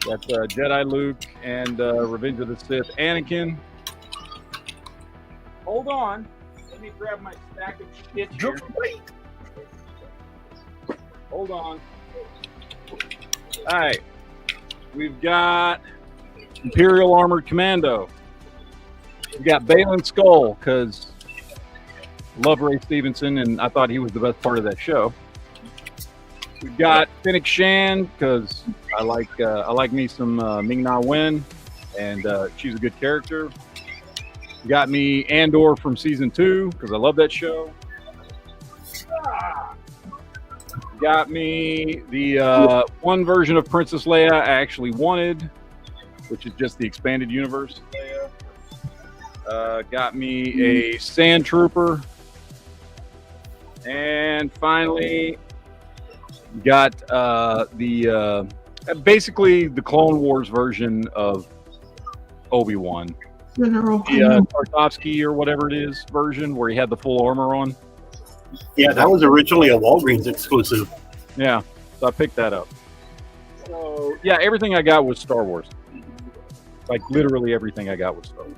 Got Jedi Luke and Revenge of the Sith Anakin. Hold on. Let me grab my stack of shit here. Hold on. All right. We've got Imperial Armored Commando. We've got Balin Skull, because I love Ray Stevenson, and I thought he was the best part of that show. We've got Fennec Shan, because I like me some Ming-Na Wen, and she's a good character. Got me Andor from season 2, because I love that show. Got me the one version of Princess Leia I actually wanted, which is just the expanded universe Leia. Got me a Sand Trooper. And finally, got basically the Clone Wars version of Obi-Wan. The Tarkovsky or whatever it is version where he had the full armor on. Yeah, that was originally a Walgreens exclusive. Yeah, so I picked that up. So yeah, everything I got was Star Wars. Like literally everything I got was Star Wars.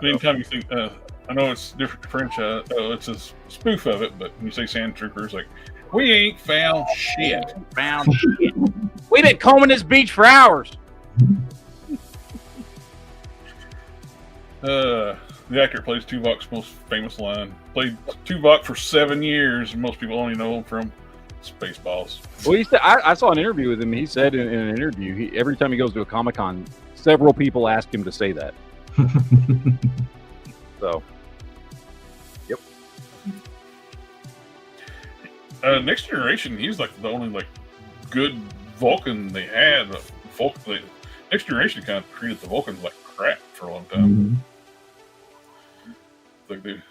Anytime you think, I know it's different French, it's a spoof of it, but when you say Sand Troopers, like, we ain't found shit. We've been combing this beach for hours. The actor who plays Tuvok's most famous line. Played Tuvok for 7 years, and most people only know him from Spaceballs. Well, he said, I saw an interview with him. He said in an interview, every time he goes to a Comic-Con, several people ask him to say that. So, yep. Next Generation, he's like the only like good Vulcan they had. Next Generation kind of treated the Vulcans like crap for a long time. Like when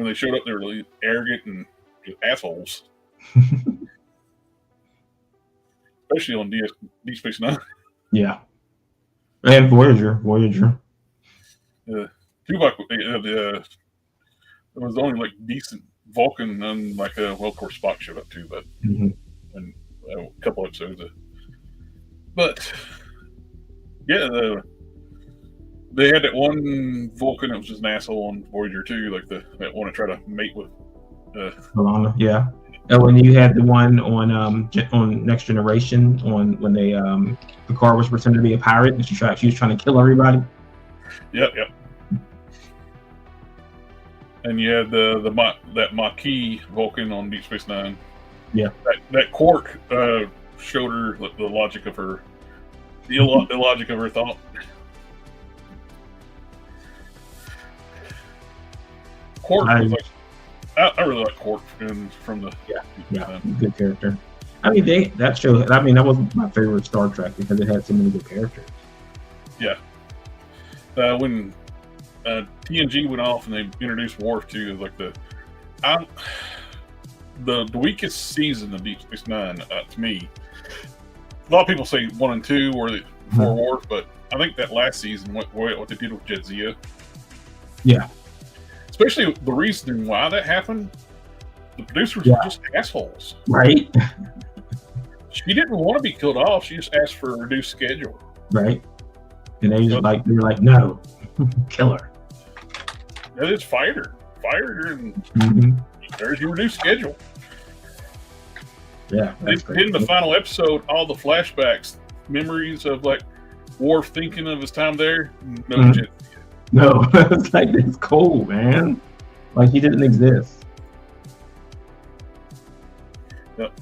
they showed up, they were really arrogant and just assholes. Especially on Deep Space Nine. Yeah, and Voyager. Tuvok, it was the only like decent Vulcan, unlike well, of course Spock showed up too, but and a couple episodes. But yeah, they had that one Vulcan that was just an asshole on Voyager too, like that one to try to mate with. Alana, yeah. And when you had the one on Next Generation, when they Picard was pretending to be a pirate and she was trying to kill everybody. Yep. And you had that Maquis Vulcan on Deep Space Nine. Yeah. That Quark showed her the logic of her, the illogic of her thought. Quark was like, I really like Quark from the good character. I mean that show. I mean that was my favorite Star Trek because it had so many good characters. Yeah. When TNG went off and they introduced Worf to like the weakest season of Deep Space Nine to me. A lot of people say 1 and 2 or for Worf, but I think that last season what they did with Jadzia. Yeah. Especially the reason why that happened, the producers were just assholes. Right. She didn't want to be killed off. She just asked for a reduced schedule. Right. And they were like, no, kill her. That is fired her, and there's your reduced schedule. Yeah. In the final episode, all the flashbacks, memories of like Worf thinking of his time there, no shit. No, it's like it's cold, man. Like he didn't exist. That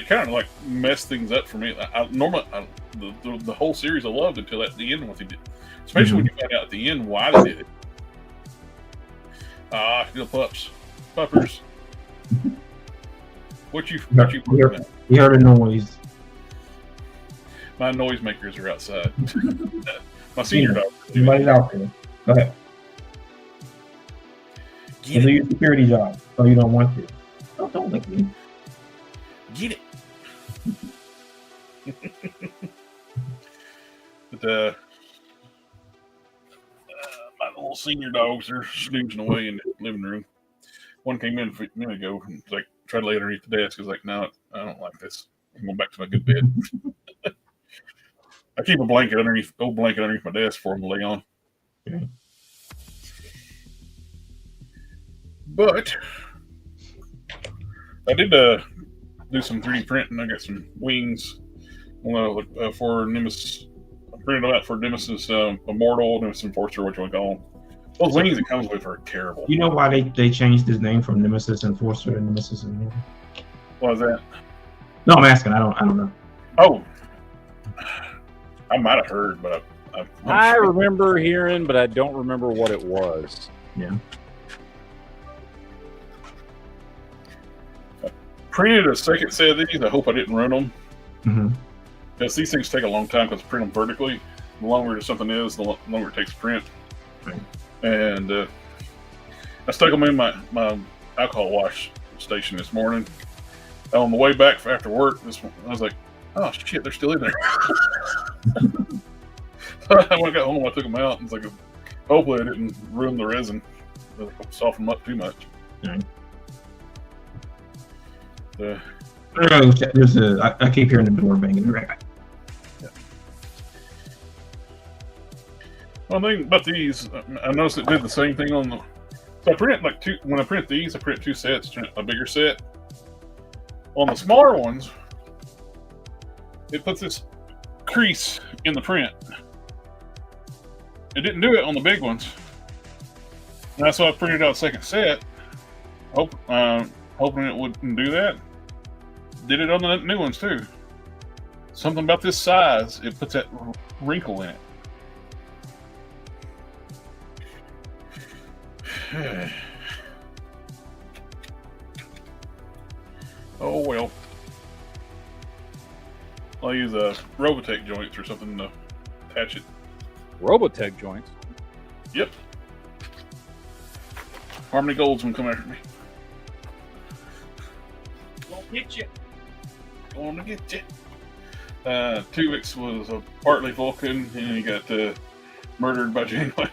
kind of like messed things up for me. The whole series I loved until at the end what they did, especially when you find out at the end why they did it. The puppers. What you You heard a noise. My noisemakers are outside. My senior dog. Somebody's out there. Go ahead. Do your security job. So you don't want to. Don't lick me. Get it. But my little senior dogs are snoozing away in the living room. One came in a minute ago and like tried to lay underneath the desk. I was like, no, I don't like this. I'm going back to my good bed. I keep a blanket underneath my desk for them to lay on. Okay. But I did do some 3D printing. I got some wings for Nemesis. I printed them out for Nemesis Immortal, Nemesis Enforcer, what you want to call them. Those wings it comes with are terrible. You know why they changed his name from Nemesis Enforcer to Nemesis Immortal? What is that? No, I'm asking. I don't know. Oh, I might have heard, but I remember hearing, but I don't remember what it was. Yeah. Printed a second set of these. I hope I didn't ruin them. Because these things take a long time because I print them vertically. The longer something is, the longer it takes to print. Right. and I stuck them in my alcohol wash station this morning. On the way back after work, I was like, "Oh shit, they're still in there." So when I got home, I took them out, and it's like, hopefully, I didn't ruin the resin, soften them up too much. I keep hearing the door banging. Yeah. One thing about these, I noticed it did the same thing on the. So I print like two. When I print these, I print two sets, a bigger set. On the smaller ones, it puts this crease in the print. It didn't do it on the big ones. And that's why I printed out a second set, hoping it wouldn't do that. Did it on the new ones too. Something about this size, it puts that wrinkle in it. Oh well. I'll use Robotech joints or something to attach it. Robotech joints? Yep. Harmony Gold's gonna come after me. Gonna get you. Gonna get you. Tuvix was a partly Vulcan, and he got murdered by Janeway.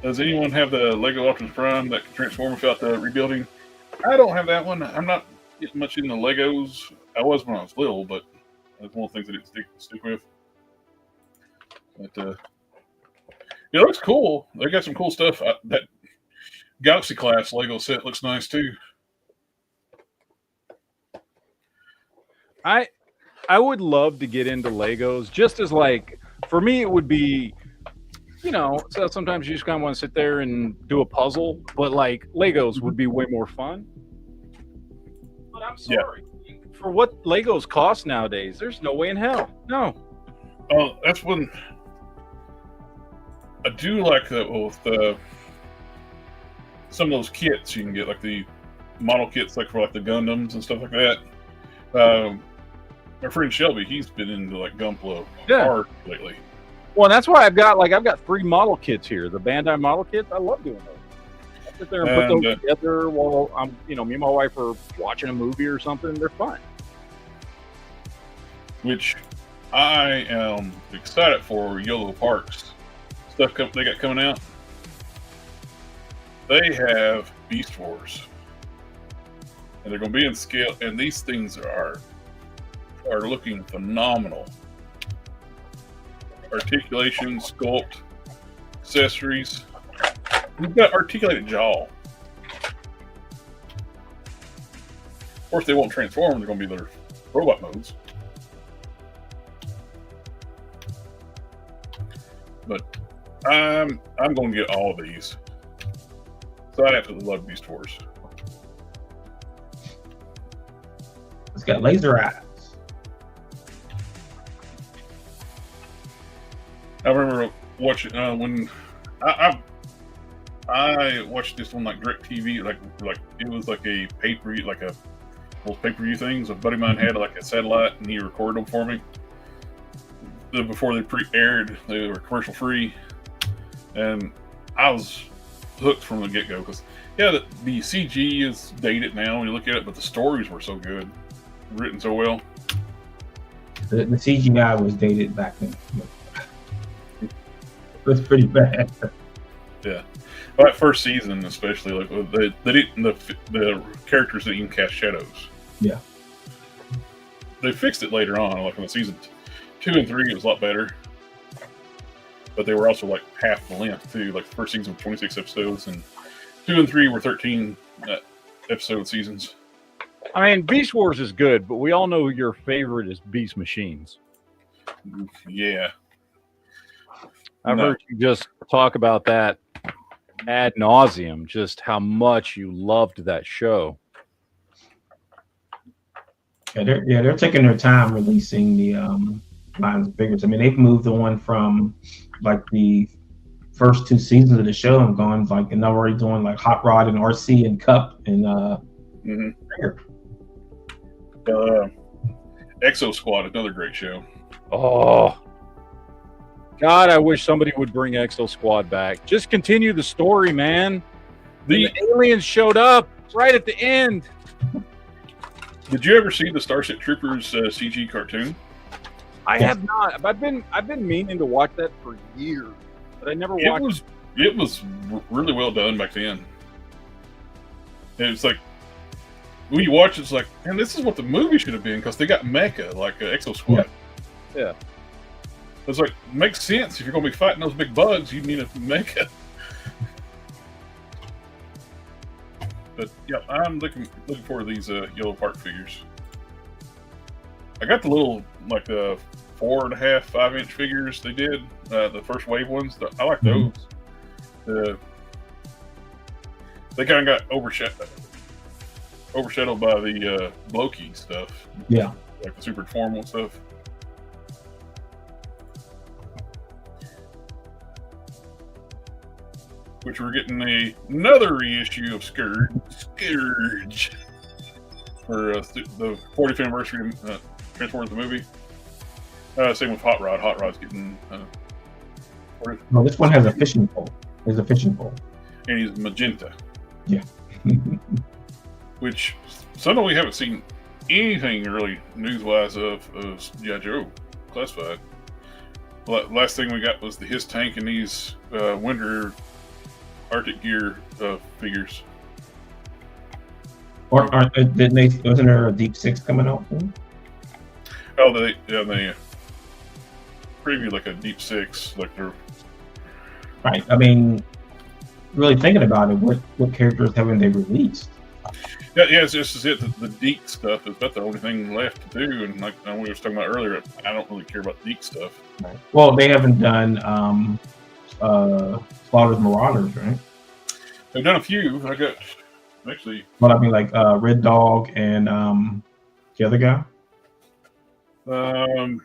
Does anyone have the Lego Optimus Prime that can transform without the rebuilding? I don't have that one. I'm not getting much into Legos. I was when I was little, but that's one of the things I didn't stick with. But it looks cool. They got some cool stuff. That Galaxy class Lego set looks nice too. I would love to get into Legos, just as like, for me it would be, so sometimes you just kind of want to sit there and do a puzzle, but like Legos would be way more fun. But I'm sorry, for what Legos cost nowadays, there's no way in hell. No. Oh, that's when I do like that with some of those kits you can get, like the model kits, like for like the Gundams and stuff like that. My friend Shelby, he's been into like Gunpla hard lately. Well, that's why I've got 3 model kits here. The Bandai model kits, I love doing those. I sit there and put those together while I'm, me and my wife are watching a movie or something. They're fun. Which I am excited for YOLO Parks stuff they got coming out. They have Beast Wars, and they're going to be in scale. And these things are looking phenomenal. Articulation, sculpt, accessories. We've got articulated jaw. Of course, they won't transform. They're going to be their robot modes. But I'm going to get all of these. So I absolutely love Beast Wars. It's got laser eyes. I remember watching when I watched this on like DirecTV, like it was like a pay-per-view, like a those pay-per-view things. A buddy of mine had like a satellite, and he recorded them for me. Before they pre-aired, they were commercial free, and I was hooked from the get-go because the CG is dated now when you look at it, but the stories were so good, written so well. The CGI was dated back then. It was pretty bad. Yeah, well, that first season especially, like the characters didn't even cast shadows. Yeah, they fixed it later on, like in the season 2 and 3, it was a lot better. But they were also like half the length too. Like the first season was 26 episodes, and 2 and 3 were 13 episode seasons. I mean, Beast Wars is good, but we all know your favorite is Beast Machines. Yeah. I've heard you just talk about that ad nauseum, just how much you loved that show. They're taking their time releasing the lines of figures. I mean, they've moved the one from like the first 2 seasons of the show and gone like, and they're already doing like Hot Rod and RC and Cup and Exo Squad, another great show. Oh, God, I wish somebody would bring Exo Squad back. Just continue the story, man. The aliens showed up right at the end. Did you ever see the Starship Troopers CG cartoon? I have not. I've been meaning to watch that for years, but I never watched. It was really well done back then. And it's like when you watch, it's like, man, this is what the movie should have been because they got mecha like Exo Squad. Yeah. It's like makes sense if you're going to be fighting those big bugs, you need a mecha. But yeah, I'm looking forward to these yellow part figures. I got the little like 4.5, 5-inch figures they did, the first wave ones. I like those. They kind of got overshadowed by the Loki stuff. Yeah, like the super formal stuff. Which we're getting another reissue of Scourge for the 40th anniversary Transformers the movie. Same with Hot Rod. Hot Rod's getting. No, this one has a fishing pole. There's a fishing pole. And he's magenta. Yeah. Which suddenly we haven't seen anything really news-wise of G.I. Joe classified. Last thing we got was his tank and these winter Arctic gear figures. Wasn't there a Deep Six coming out soon? Oh, they preview like a Deep Six, like they're right. I mean, really thinking about it, what characters haven't they released? Yeah, this is it. The Deke stuff is about the only thing left to do, and like we were talking about earlier, I don't really care about Deke stuff. Right. Well, they haven't done Slaughter's Marauders, right? They've done a few. I got actually. Well, I mean, like Red Dog and the other guy. I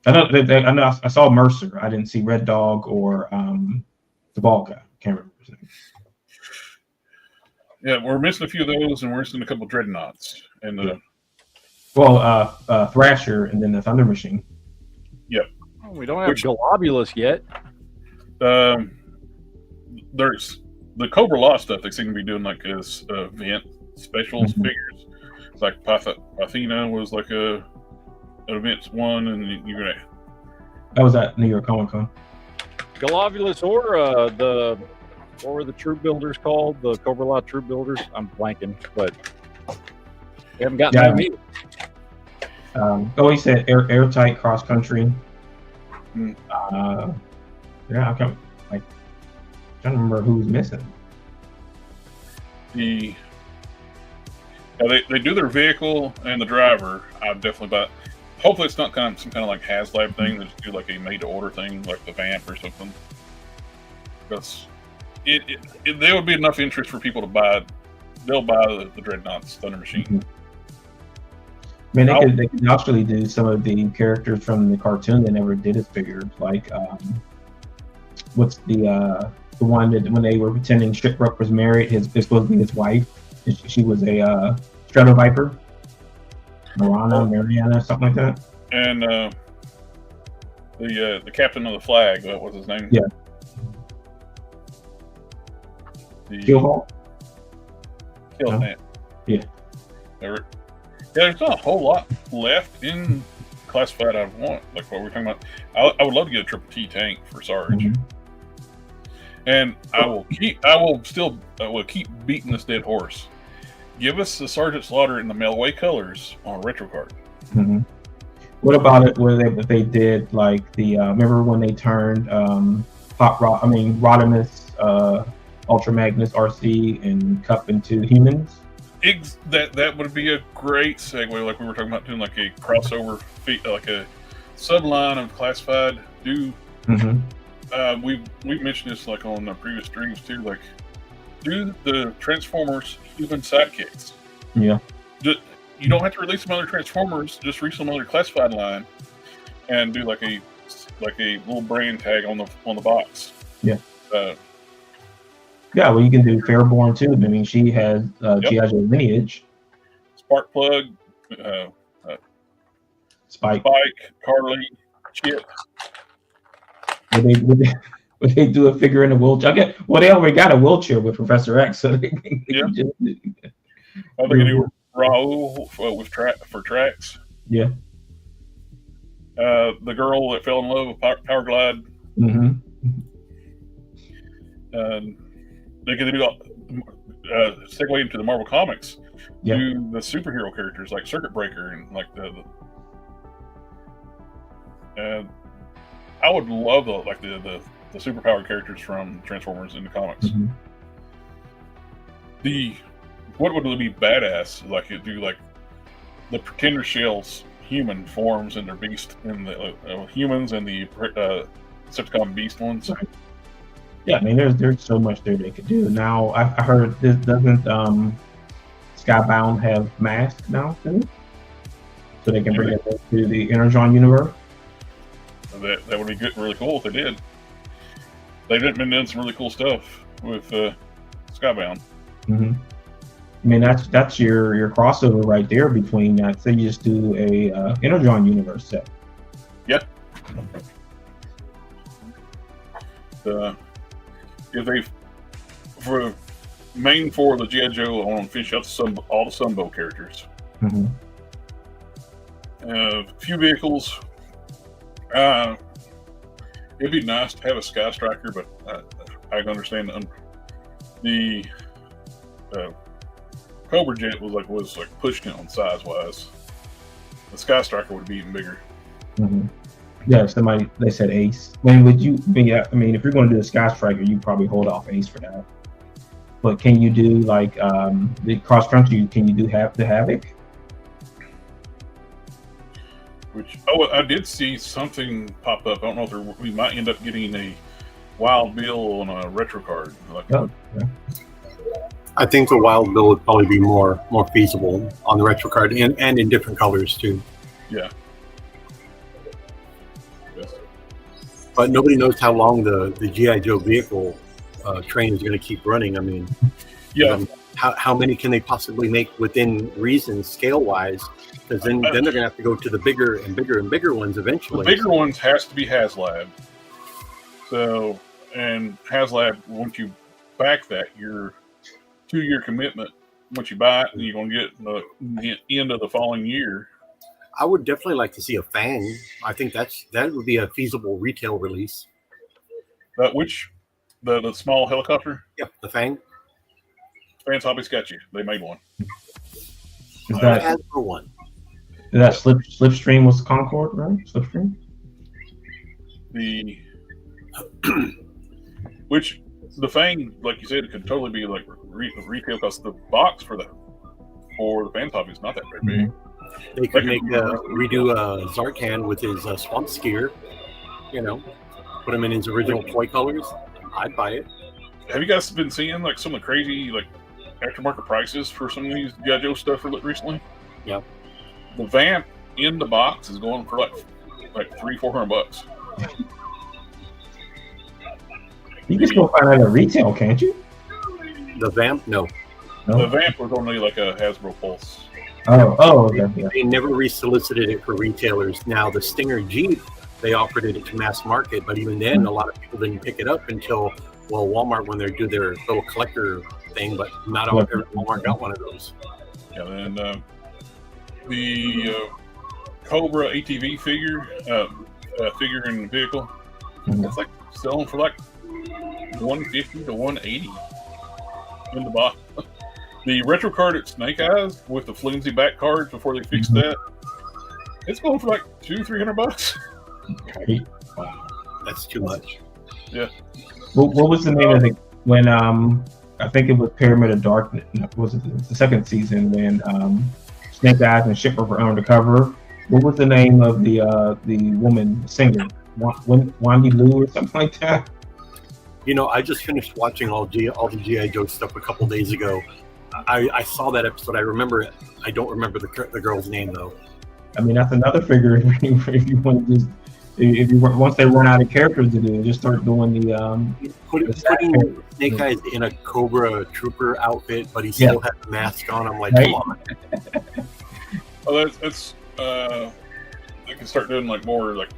know. I saw Mercer. I didn't see Red Dog or the bald guy. Can't remember his name. Yeah, we're missing a few of those, and we're missing a couple of Dreadnoughts. And Thrasher, and then the Thunder Machine. Yep. Oh, we don't have Globulus yet. There's the Cobra Law stuff. They seem to be doing like as event specials figures. It's like Pathina was like an events one, and you're gonna. That was at New York Comic Con. Globulus what were the troop builders called? The Cobra Law troop builders? I'm blanking, but we haven't gotten that either. He said airtight cross country. I can't remember who's missing. They do their vehicle and the driver. I'd definitely buy it. Hopefully it's not some kind of like HasLab thing. They just do like a made to order thing, like the Vamp or something. Because there would be enough interest for people to buy. They'll buy the Dreadnoughts Thunder Machine. I mean, they could actually do some of the characters from the cartoon they never did as figures. Like, what's the one that when they were pretending Shipwreck was married, it's supposed to be his wife. She was a Strato Viper, Mariana, something like that. And the captain of the flag, what was his name? Yeah. Killhawk? Yeah. There's not a whole lot left in classified I want, like what we're talking about. I would love to get a Triple T tank for Sarge. And I will keep beating this dead horse. Give us the Sergeant Slaughter in the Melway colors on a retro card. What about it? If they did like the remember when they turned Rodimus, Ultra Magnus, RC, and Cup into humans? That would be a great segue, like we were talking about doing like a crossover, like a subline of classified. We mentioned this like on the previous streams too. Like, do the Transformers human sidekicks? Yeah. You don't have to release some other Transformers. Just release some other classified line, and do like a little brand tag on the box. Yeah. Yeah, well, you can do Fairborn too. I mean, she has G.I. Joe lineage. Sparkplug, Spike, Carly, Chip. would they do a figure in a wheelchair? Well, they already got a wheelchair with Professor X, so they Yeah. can just, I think they do Raul for tracks. yeah. The girl that fell in love with Power Glide. Mm-hmm. They can do segue into the Marvel Comics. Yeah. Do the superhero characters like Circuit Breaker and like the I would love the superpowered characters from Transformers in the comics. Mm-hmm. What would be badass? Like it do like the Pretender Shell's human forms and their beast and the humans and the Decepticon beast ones. Yeah, I mean, there's so much there they could do. Now I heard this doesn't Skybound have masks now too, so they can bring it to the Energon universe. That would be good, really cool if they did. They've been doing some really cool stuff with Skybound. Mm-hmm. I mean, that's your crossover right there between that. So you just do a Energon universe set. Yeah. If they for main four of the G.I. Joe, I want to finish out all the Sunbow characters. Mm-hmm. Few vehicles. It'd be nice to have a Sky Striker, but I can understand the Cobra Jet was pushing it on size wise. The Sky Striker would be even bigger. Mm-hmm. Yeah, they said Ace. I mean, if you're going to do a Sky Striker, you probably hold off Ace for that. But can you do like the cross country? Can you do the Havoc? I did see something pop up. I don't know if we might end up getting a Wild Bill on a retro card. Yeah. I think the Wild Bill would probably be more feasible on the retro card and in different colors too. Yeah. Yes. But nobody knows how long the G.I. Joe vehicle train is going to keep running. I mean, yeah. How many can they possibly make within reason scale wise? Because then they're going to have to go to the bigger and bigger and bigger ones eventually. The bigger ones has to be HasLab. So, and HasLab, once you back that, your 2-year commitment, once you buy it, and you're going to get the end of the following year. I would definitely like to see a Fang. I think that would be a feasible retail release. The small helicopter? Yeah, the Fang. Fans Hobbies got you. They made one. Is that Hasbro one? Is that Slipstream was Concord, right? Slipstream. Which the Fang, like you said, it could totally be like retail because the box for the Fans Hobby is not that very big. They could redo Zartan with his swamp skier. Put him in his original toy colors. I'd buy it. Have you guys been seeing like some of the crazy like aftermarket prices for some of these G.I. Joe stuff recently? Yeah. The Vamp in the box is going for like $300-400. You can still find that at retail, can't you? The Vamp, no. The Vamp was only like a Hasbro Pulse. Okay. They never resolicited it for retailers. Now the Stinger Jeep, they offered it to mass market, but even then, a lot of people didn't pick it up until Walmart when they do their little collector thing. But not all every Walmart got one of those. Yeah, and the Cobra ATV figure and vehicle, it's like selling for like $150 to $180 in the box. The retro card at Snake Eyes with the flimsy back cards before they fixed that, it's going for like $200-300. That's too much. Yeah. What was the name of it when I think it was Pyramid of Darkness? Was it the second season when Snake Eyes and Shipper were undercover? What was the name of the woman singer? Wandy Lou or something like that? I just finished watching all the G.I. Joe stuff a couple days ago. I saw that episode. I remember it. I don't remember the girl's name though. I mean, that's another figure. If you want to once they run out of characters to do, just start doing putting Snake Eyes in a Cobra Trooper outfit, but he still has a mask on. I'm like, come on. Well, that's they can start doing like more like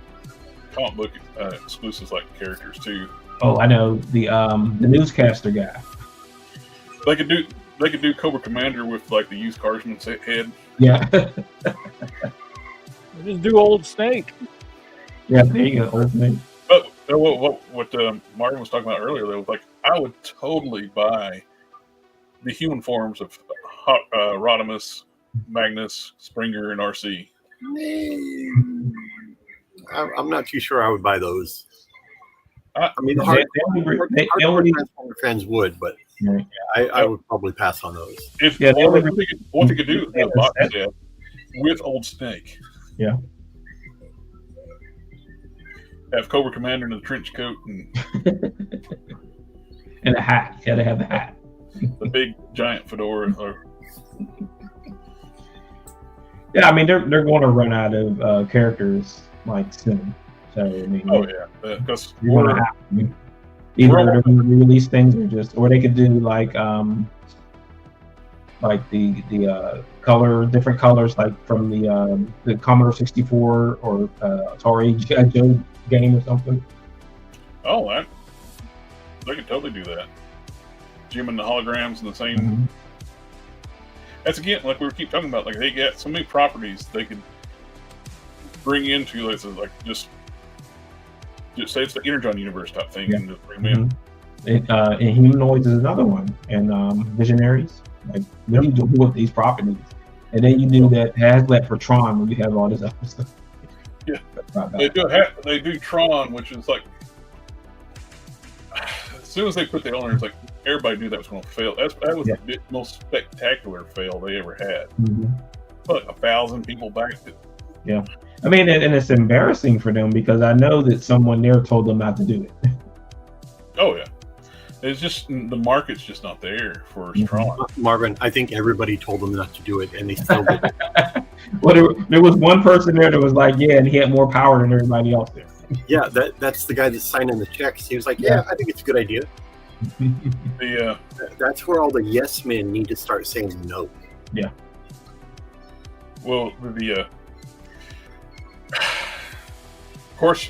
comic book exclusives like characters too. Oh, I know the newscaster guy. They could do Cobra Commander with like the used carsman's head. Yeah. Just do Old Snake. Yeah, there you go, old Snake. But what Martin was talking about earlier, though, like I would totally buy the human forms of Rodimus, Magnus, Springer, and RC. I'm not too sure I would buy those. I mean, the hardcore Transformer fans would, but I would probably pass on those. What they could do is a box set with Old Snake. Yeah. Have Cobra Commander in the trench coat and and a hat. You gotta have the hat. The big giant fedora. Yeah, I mean they're going to run out of characters like soon. So I mean, because either they're going to release things or they could do like the color, different colors, like from the Commodore 64 or Atari G.I. Joe game or something. Oh, they could totally do that. Jim and the holograms and the same. Mm-hmm. That's again, like we keep talking about, like they got so many properties they could bring into, like just say it's the Energon universe type thing, and just bring them in. And Humanoids is another one, and Visionaries. Like, what do you do with these properties? And then you do that HasLab for Tron when you have all this other stuff. Yeah, they do Tron, which is like, as soon as they put the owner, it's like everybody knew that was going to fail. That was the most spectacular fail they ever had. Mm-hmm. But 1,000 people backed it. Yeah, I mean, and it's embarrassing for them because I know that someone there told them not to do it. Oh yeah. It's just the market's just not there for Tron. Marvin, I think everybody told them not to do it, and they still did. Well, there was one person there that was like, yeah, and he had more power than everybody else there. Yeah, that's the guy that's signing the checks. He was like, yeah, I think it's a good idea. That's where all the yes men need to start saying no. Yeah. Well, of course,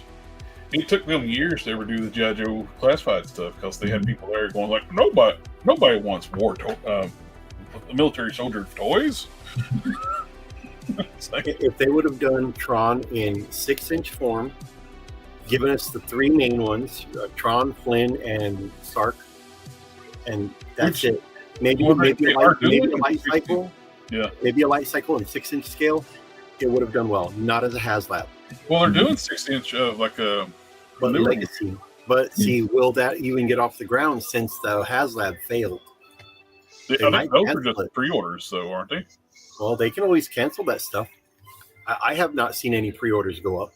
it took them years to ever do the G.I. Joe classified stuff because they had people there going like, nobody wants military soldier toys. If they would have done Tron in 6-inch form, given us the three main ones, Tron, Flynn, and Stark, and that's it. Maybe a light cycle. Yeah. Maybe a light cycle in 6-inch scale. It would have done well. Not as a HasLab. Well, they're doing 6-inch of like a Legacy. But see, will that even get off the ground since the HasLab failed? I think those are just pre-orders, though, aren't they? Well, they can always cancel that stuff. I have not seen any pre-orders go up.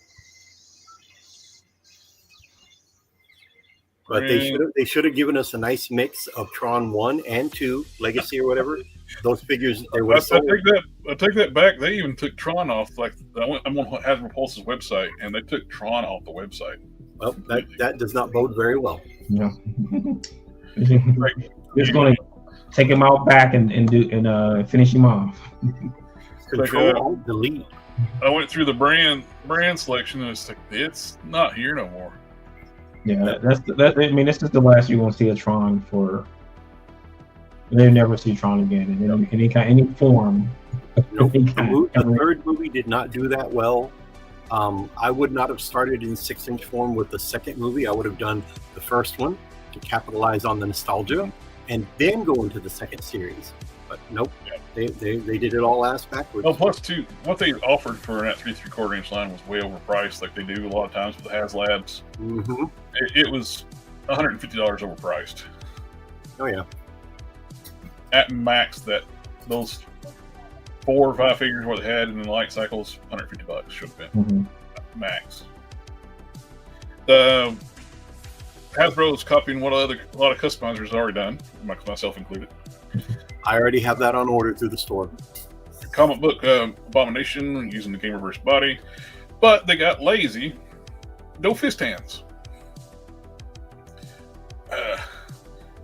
But they should have given us a nice mix of Tron 1 and 2, Legacy or whatever. Those figures they were sold. I take that back. They even took Tron off. Like I'm on Hasbro Pulse's website, and they took Tron off the website. Well, that does not bode very well. No. It's going to take him out back and finish him off. Control delete. I went through the brand selection, and it's not here no more. Yeah, I mean, this is the last you're going to see a Tron for. They'll never see Tron again in any form. Nope. The third movie did not do that well. I would not have started in 6-inch form with the second movie. I would have done the first one to capitalize on the nostalgia, and then go into the second series. But nope, they did it all ass backwards. Well, plus too, what they offered for that 3 3/4-inch line was way overpriced, like they do a lot of times with the HasLabs. Mm-hmm. It was $150 overpriced. Oh yeah. At max, those 4 or 5 figures what they had in the light cycles, $150 should have been max. The Hasbro's copying what a lot of customizers already done, myself included. I already have that on order through the store. Comic book Abomination using the Gamerverse body, but they got lazy. No fist hands.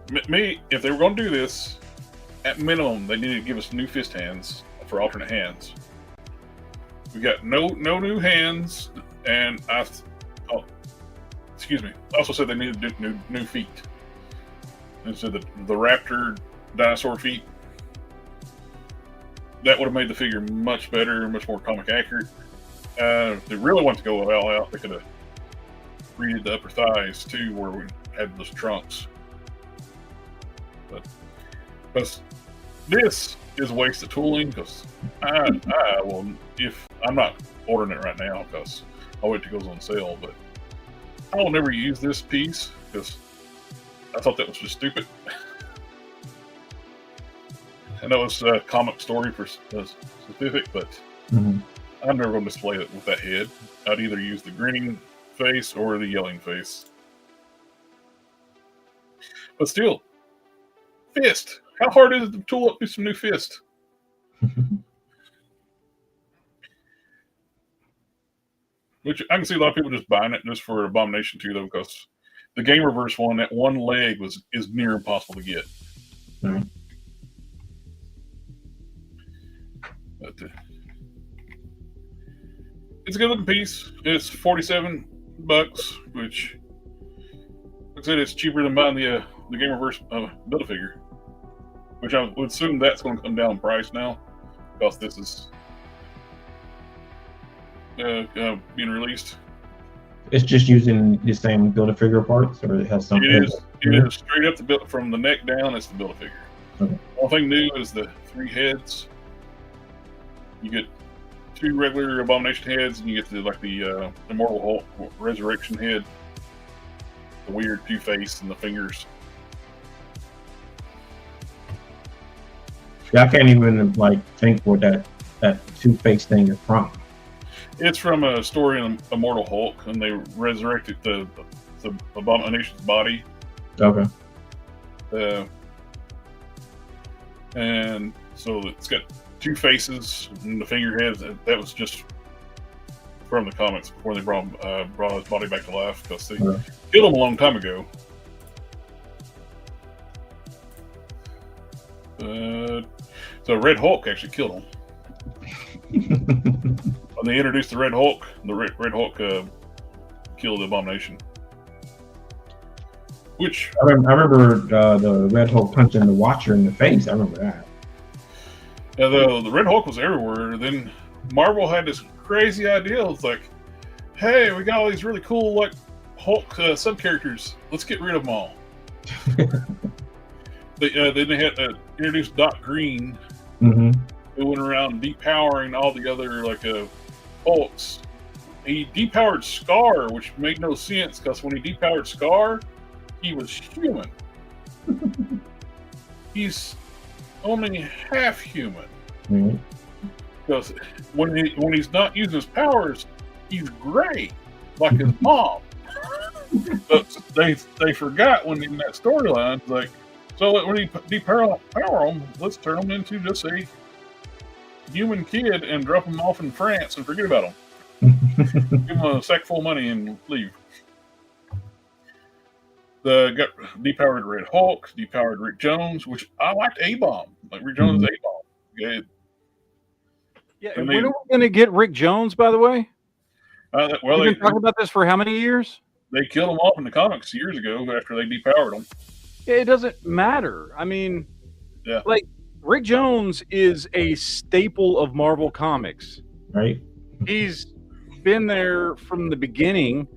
If they were going to do this, at minimum, they needed to give us new fist hands for alternate hands. We got no new hands, and I Oh, excuse me. Also said they needed new feet. Instead of the raptor dinosaur feet. That would have made the figure much better, much more comic accurate. If they really want to go all out, they could have redid the upper thighs too, where we had those trunks. But this is a waste of tooling, because I will, if I'm not ordering it right now because I'll wait till it goes on sale, but I will never use this piece because I thought that was just stupid. I know it's a comic story for specific, but I'm never going to display it with that head. I'd either use the grinning face or the yelling face. But still, fist. How hard is it to tool up to some new fist? Which I can see a lot of people just buying it just for Abomination 2, though, because the Gamerverse one, that one leg is near impossible to get. Right. But, it's a good looking piece. It's $47, which like I said, it's cheaper than buying the Gamerverse Build-A-Figure. Which I would assume that's going to come down in price now, because this is being released. It's just using the same Build-A-Figure parts, or it has something? It is straight up the build from the neck down. It's the Build-A-Figure. Okay. One thing new is the 3 heads. You get 2 regular Abomination heads, and you get the Immortal Hulk Resurrection head, the weird 2-face, and the fingers. Yeah, I can't even think where that 2-face thing is from. It's from a story in Immortal Hulk, and they resurrected the Abomination's body. Okay. And so it's got 2 faces and the figureheads. That was just from the comics before they brought his body back to life, because they killed him a long time ago. So Red Hulk actually killed him. When they introduced the Red Hulk, killed the Abomination. Which I remember the Red Hulk punching the Watcher in the face. I remember that. Yeah, the Red Hulk was everywhere. Then Marvel had this crazy idea. It's like, hey, we got all these really cool Hulk sub-characters. Let's get rid of them all. Then they had introduced Doc Green, who went around depowering all the other Hulks. He depowered Scar, which made no sense, because when he depowered Scar, he was human. He's only half human. Because when he's not using his powers, he's gray, like his mom. But they forgot when in that storyline, so when he depower him, let's turn him into just a human kid and drop him off in France and forget about him. Give him a sack full of money and leave. Got depowered Red Hulk, depowered Rick Jones, which I liked A-Bomb. Rick Jones is A-Bomb. Yeah. Yeah, and when are we going to get Rick Jones, by the way? We've been talking about this for how many years? They killed him off in the comics years ago after they depowered him. Yeah, it doesn't matter. I mean, Rick Jones is a staple of Marvel Comics. Right. He's been there from the beginning.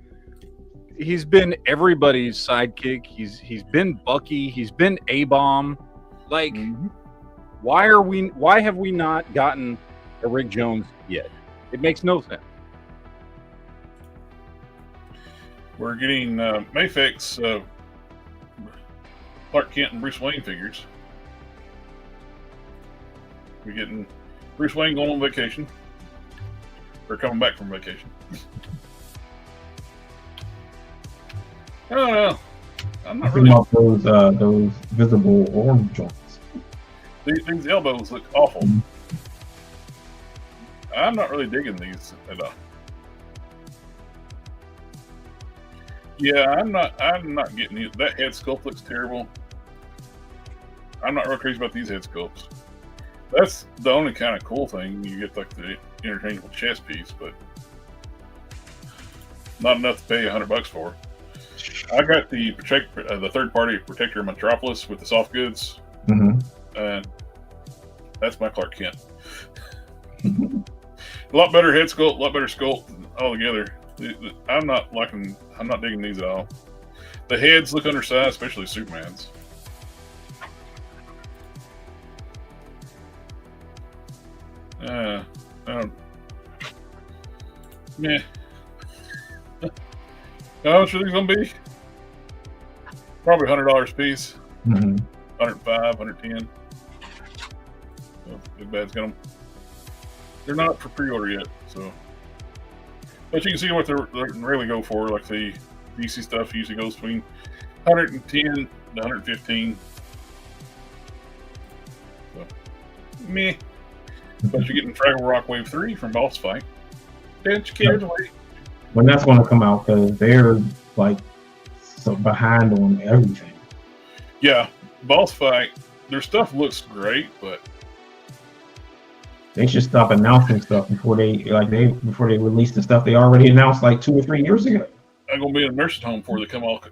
He's been everybody's sidekick. He's been Bucky. He's been A-Bomb. Why have we not gotten a Rick Jones yet? It makes no sense. We're getting Mayfix, Clark Kent and Bruce Wayne figures. We're getting Bruce Wayne going on vacation. Or coming back from vacation. I don't know. I'm not really about those visible arm joints. These elbows look awful. I'm not really digging these at all. Yeah, I'm not getting it. That head sculpt looks terrible. I'm not real crazy about these head sculpts. That's the only kind of cool thing. You get the interchangeable chest piece, but not enough to pay $100 for. I got the third-party Protector Metropolis with the soft goods, and that's my Clark Kent. A lot better head sculpt, a lot better sculpt altogether. I'm not digging these at all. The heads look undersized, especially Superman's. Meh. How much are these gonna be? Probably $100 a piece. 105, 110. Big Bad's got them. They're not for pre-order yet, so. But you can see what they really go for. Like the DC stuff usually goes between 110 to 115. So, meh. But you're getting Fraggle Rock Wave 3 from Boss Fight. Can't you care to wait? When that's going to come out, because they're like so behind on everything. Yeah, Boss Fight, their stuff looks great, but they should stop announcing stuff before they release the stuff they already announced like 2 or 3 years ago. I'm gonna be in a nursing home before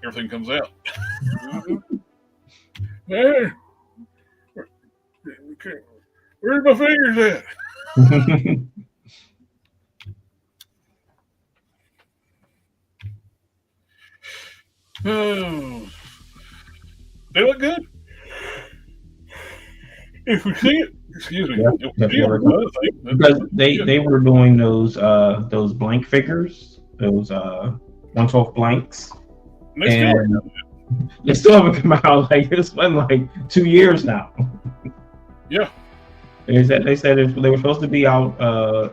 everything comes out. There, where's my fingers at? Oh, they look good. If we see it, excuse me. Because they were doing those blank figures, those 1/12 blanks, and they still haven't come out. Like it's been like 2 years now. Yeah. They said they were supposed to be out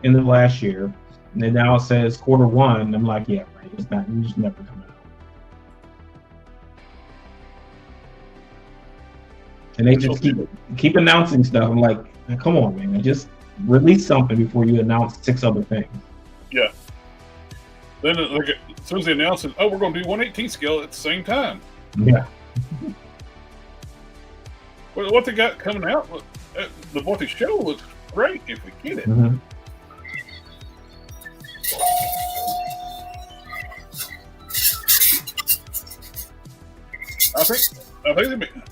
end of last year, and then now it says Q1. I'm like, yeah, right. It's just never coming out. And they just keep announcing stuff. I'm like, come on, man, just release something before you announce 6 other things. Yeah. Then as soon as they announce it, we're going to do 1/18 scale at the same time. Yeah. What they got coming out, what they show looks great if we get it.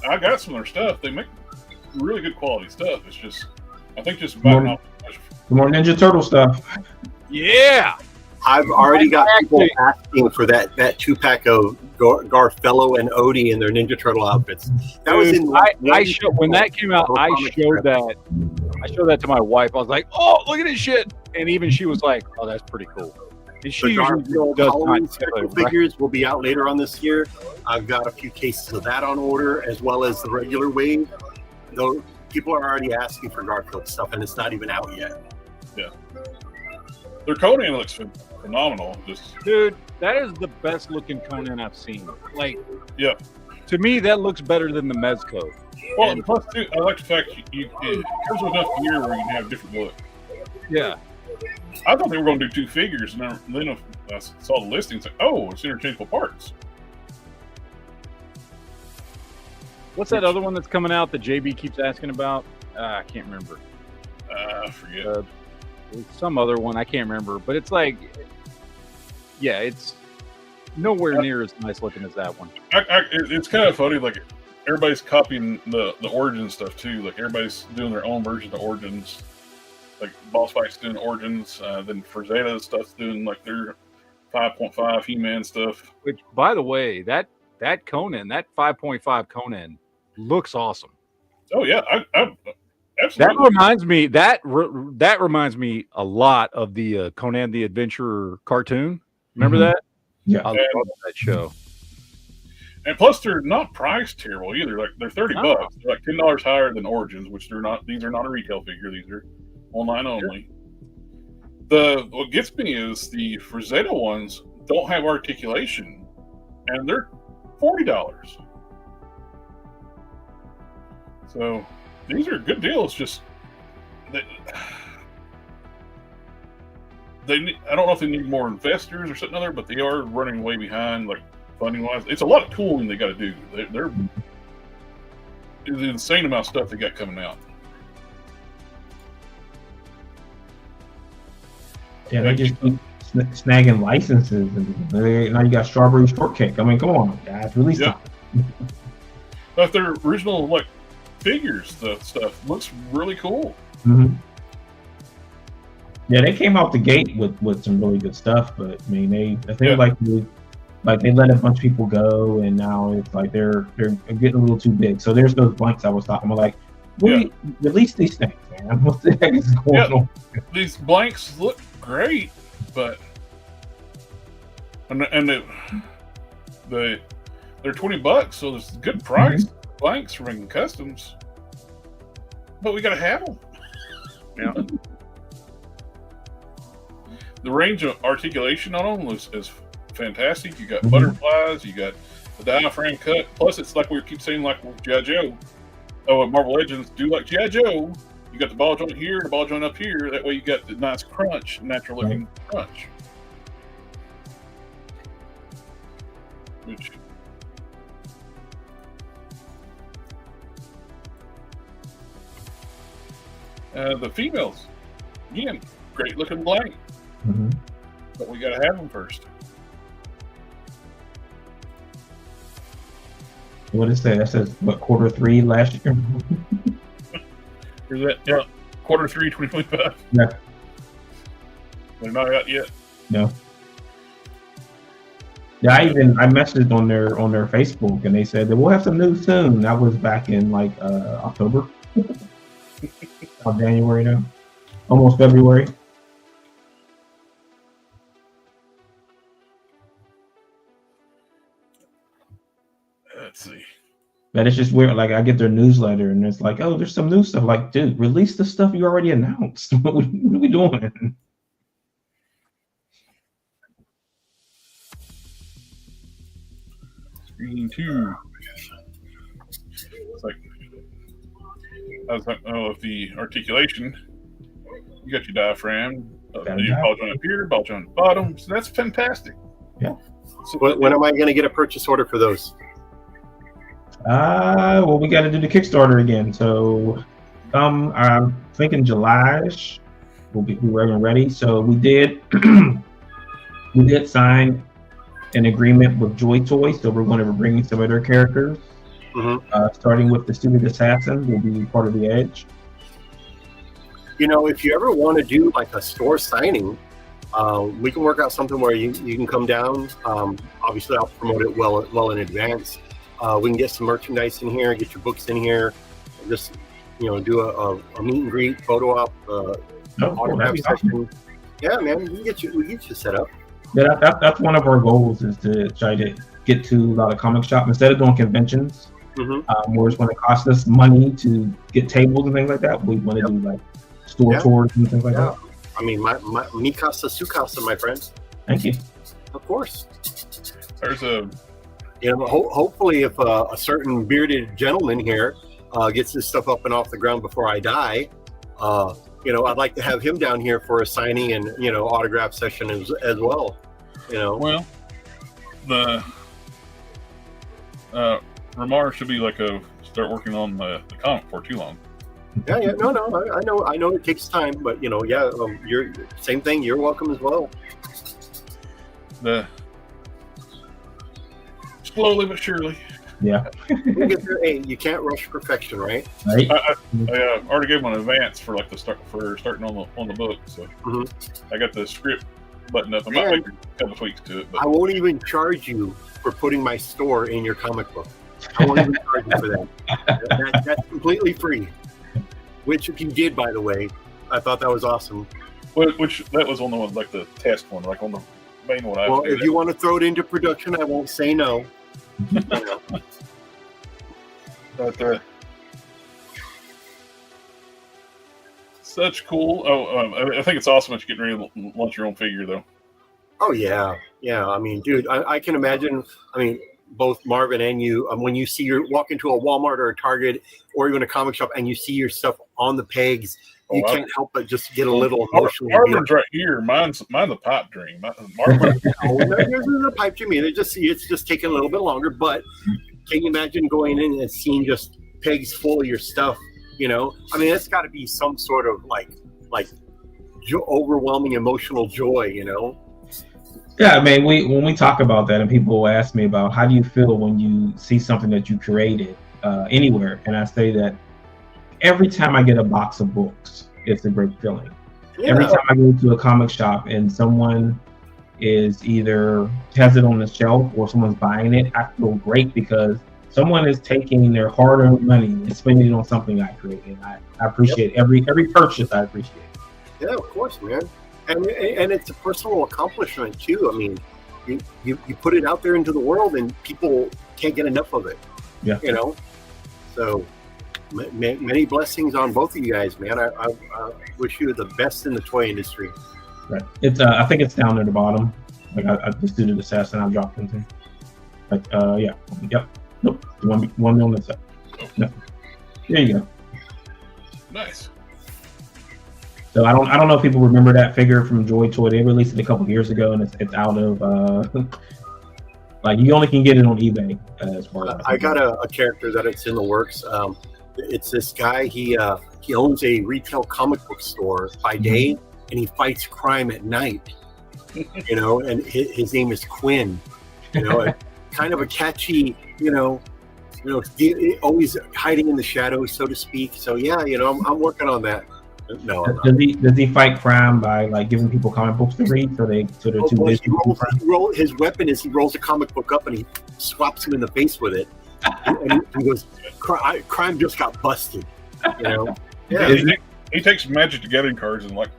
I got some of their stuff. They make really good quality stuff. It's just, I think just biting off. More Ninja Turtle stuff. Yeah. I've already got people asking for that 2-pack of Garfello and Odie in their Ninja Turtle outfits. That was in. When that came out, I showed that to my wife. I was like, "Oh, look at this shit!" And even she was like, "Oh, that's pretty cool." And she usually does Halloween figures will be out later on this year. I've got a few cases of that on order, as well as the regular wave. Though people are already asking for Garfield stuff, and it's not even out yet. Yeah, their Conan looks phenomenal. Dude, that is the best looking Conan I've seen. Like, yeah, to me that looks better than the Mezco. Well, and plus too, I like the fact there's enough gear where you can have different look. Yeah. I thought they were going to do 2 figures, and then I saw the listings. Like, it's interchangeable parts. What's that other one that's coming out that JB keeps asking about? I can't remember. I forget. Some other one I can't remember, but it's like, yeah, it's nowhere near as nice looking as that one. It's kind of funny. Like everybody's copying the Origins stuff too. Like everybody's doing their own version of Origins. Like Boss Fight's doing Origins, then Frazetta stuff's doing like their 5.5 He-Man stuff. Which, by the way, that Conan, that 5.5 Conan, looks awesome. Oh yeah, I absolutely. That reminds me a lot of the Conan the Adventurer cartoon. Remember that? Yeah, I love that show. And plus, they're not priced terrible either. Like they're $30. They're like $10 higher than Origins, which they're not. These are not a retail figure. These are online only. What gets me is the Frazetta ones don't have articulation, and they're $40. So these are good deals. Just I don't know if they need more investors or something other, but they are running way behind, like funding wise. It's a lot of tooling they got to do. They're it's an insane amount of stuff they got coming out. Yeah, they just keep snagging licenses, and now you got Strawberry Shortcake. I mean, come on, guys, release Yeah. something. But their original like figures, the stuff looks really cool. Mm-hmm. Yeah, they came out the gate with some really good stuff, but I mean, I think they let a bunch of people go, and now it's like they're getting a little too big. So there's those blanks I was talking about. Like, release these things, man. What the heck is going on? These blanks look great, but and they're $20, so it's a good price. Mm-hmm. Blanks for making customs, but we gotta have them. Yeah. The range of articulation on them is fantastic. You got Mm-hmm. butterflies, you got the diaphragm cut. Plus, it's like we keep saying, like with G.I. Joe. Oh, Marvel Legends do like G.I. Joe. You got the ball joint here, the ball joint up here. That way, you got the nice crunch, natural looking crunch. Which the females, again, great looking blank, Mm-hmm. but we gotta have them first. What is that? That says what, Q3 last year? Is that Q3 2025? Yeah. They're not out yet. No. Yeah, I messaged on their Facebook, and they said that we'll have some news soon. That was back in like October, or January now, almost February. Let's see. But it's just weird. Like, I get their newsletter, and it's like, oh, there's some new stuff. Like, dude, release the stuff you already announced. What are we doing? Screen 2. It's like, I was like, oh, if the articulation, you got your diaphragm, your ball joint up here, ball joint at the bottom. So that's fantastic. Yeah. So when am I going to get a purchase order for those? Well, we got to do the Kickstarter again. So, I'm thinking July-ish. We'll be ready. So we did sign an agreement with Joy Toy. So we're going to be bringing some of their characters. Mm-hmm. Starting with the Student Assassin, will be part of the Edge. You know, if you ever want to do like a store signing, we can work out something where you can come down. Obviously, I'll promote it well in advance. We can get some merchandise in here, get your books in here, and just do a meet and greet, photo op, autograph session. Awesome. Yeah, man, we get you set up. Yeah, that's one of our goals, is to try to get to a lot of comic shops instead of doing conventions. Mm-hmm. Where it's going to cost us money to get tables and things like that. We want to do like store tours and things like that. I mean, mi casa su casa, my friend. Thank you. Of course. There's a, hopefully, if a certain bearded gentleman here gets this stuff up and off the ground before I die, I'd like to have him down here for a signing and autograph session as well. Well, the Ramar should be like start working on the comic for too long. Yeah, no, I know it takes time, but you're same thing. You're welcome as well. Slowly but surely. Yeah. We'll get there. Hey, you can't rush perfection, right? Right. I already gave him an advance for like starting on the book, so I got the script buttoned up. I might make a couple tweaks to it. But I won't even charge you for putting my store in your comic book. I won't even charge you for that. That's completely free. Which, if you did, by the way, I thought that was awesome. Which that was on the one, like the test one, like on the main one. Well, if you want to throw it into production, I won't say no. But such cool. I think it's awesome that you're getting ready to launch your own figure, though. Oh yeah. I mean, dude, I can imagine. I mean, both Marvin and you, when you walk into a Walmart or a Target or even a comic shop and you see your stuff on the pegs, you can't help but just get a little emotional. Marvin's right here. Mine's the pipe dream. Marvin. Yours is a pipe dream. It's just taking a little bit longer. But can you imagine going in and seeing just pegs full of your stuff? I mean, it's got to be some sort of like overwhelming emotional joy. Yeah, I mean, when we talk about that, and people ask me about how do you feel when you see something that you created anywhere, and I say that every time I get a box of books, it's a great feeling. Yeah. Every time I go to a comic shop and someone is either has it on the shelf or someone's buying it, I feel great because someone is taking their hard-earned money and spending it on something I created. I appreciate every purchase. I appreciate. Yeah, of course, man. And it's a personal accomplishment too. I mean, you put it out there into the world, and people can't get enough of it. Yeah. You know. So many blessings on both of you guys, man. I wish you the best in the toy industry. Right. It's I think it's down at the bottom. Like I just did an assassin. I dropped into. Like yeah. Yep. Nope. One on this side. No. There you go. Nice. So I don't know if people remember that figure from Joy Toy. They released it a couple years ago, and it's out of like you only can get it on eBay as far as I got a character that it's in the works. It's this guy. He owns a retail comic book store by day, and he fights crime at night. You know, and his name is Quinn. You know, kind of a catchy. You know, always hiding in the shadows, so to speak. So yeah, you know, I'm working on that. No, does he fight crime by like giving people comic books to read so they're too busy? His weapon is he rolls a comic book up and he swaps him in the face with it, and he goes, "Crime just got busted." You know? Yeah. He takes Magic the Gathering cards and like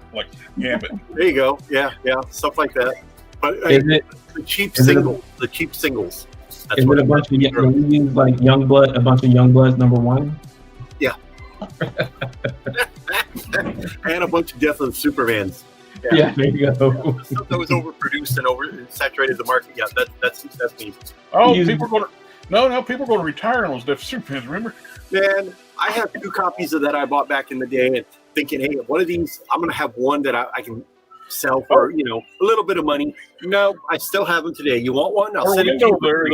Gambit. There you go. Yeah, stuff like that. But the cheap singles. That's is it a bunch of like Youngblood? A bunch of Youngbloods #1. Yeah. And a bunch of Death of the Supermans. Yeah, there you go. Stuff that was overproduced and saturated the market. Yeah, that's me. Oh, people are going to retire on those Death of Supermans. Remember? Man, I have 2 copies of that I bought back in the day, and thinking, hey, one of these, I'm going to have one that I can sell for a little bit of money. No, I still have them today. You want one? I'll send it to you.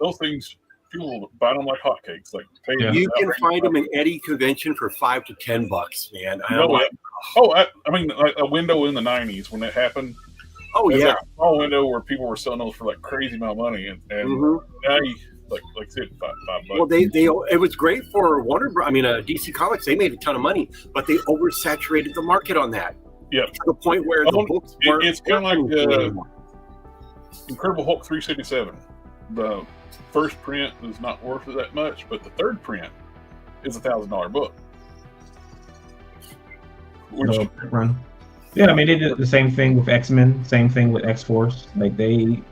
Those things people buy them like hotcakes. Like you can find them in Eddie Convention for $5 to $10, man. I mean, like a window in the '90s when that happened. Oh yeah, like a small window where people were selling those for like crazy amount of money, and now you like I said, $5. Well, it was great for DC Comics. They made a ton of money, but they oversaturated the market on that. Yeah, to the point where the books it's kind of like Incredible Hulk 377. The first print is not worth it that much, but the third print is $1,000 book. Run. Yeah, I mean they did the same thing with X-Men, same thing with X-Force. Like they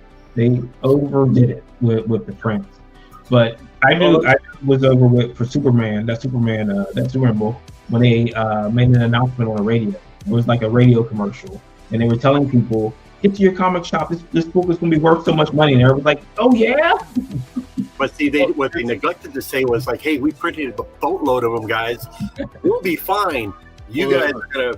overdid it with the prints. But I knew I was over with for Superman. That Superman book when they made an announcement on the radio. It was like a radio commercial, and they were telling people, "Get to your comic shop. This book is going to be worth so much money." And everyone was like, "Oh yeah." But see, what they neglected to say was like, "Hey, we printed a boatload of them, guys. We'll be fine. You guys are gonna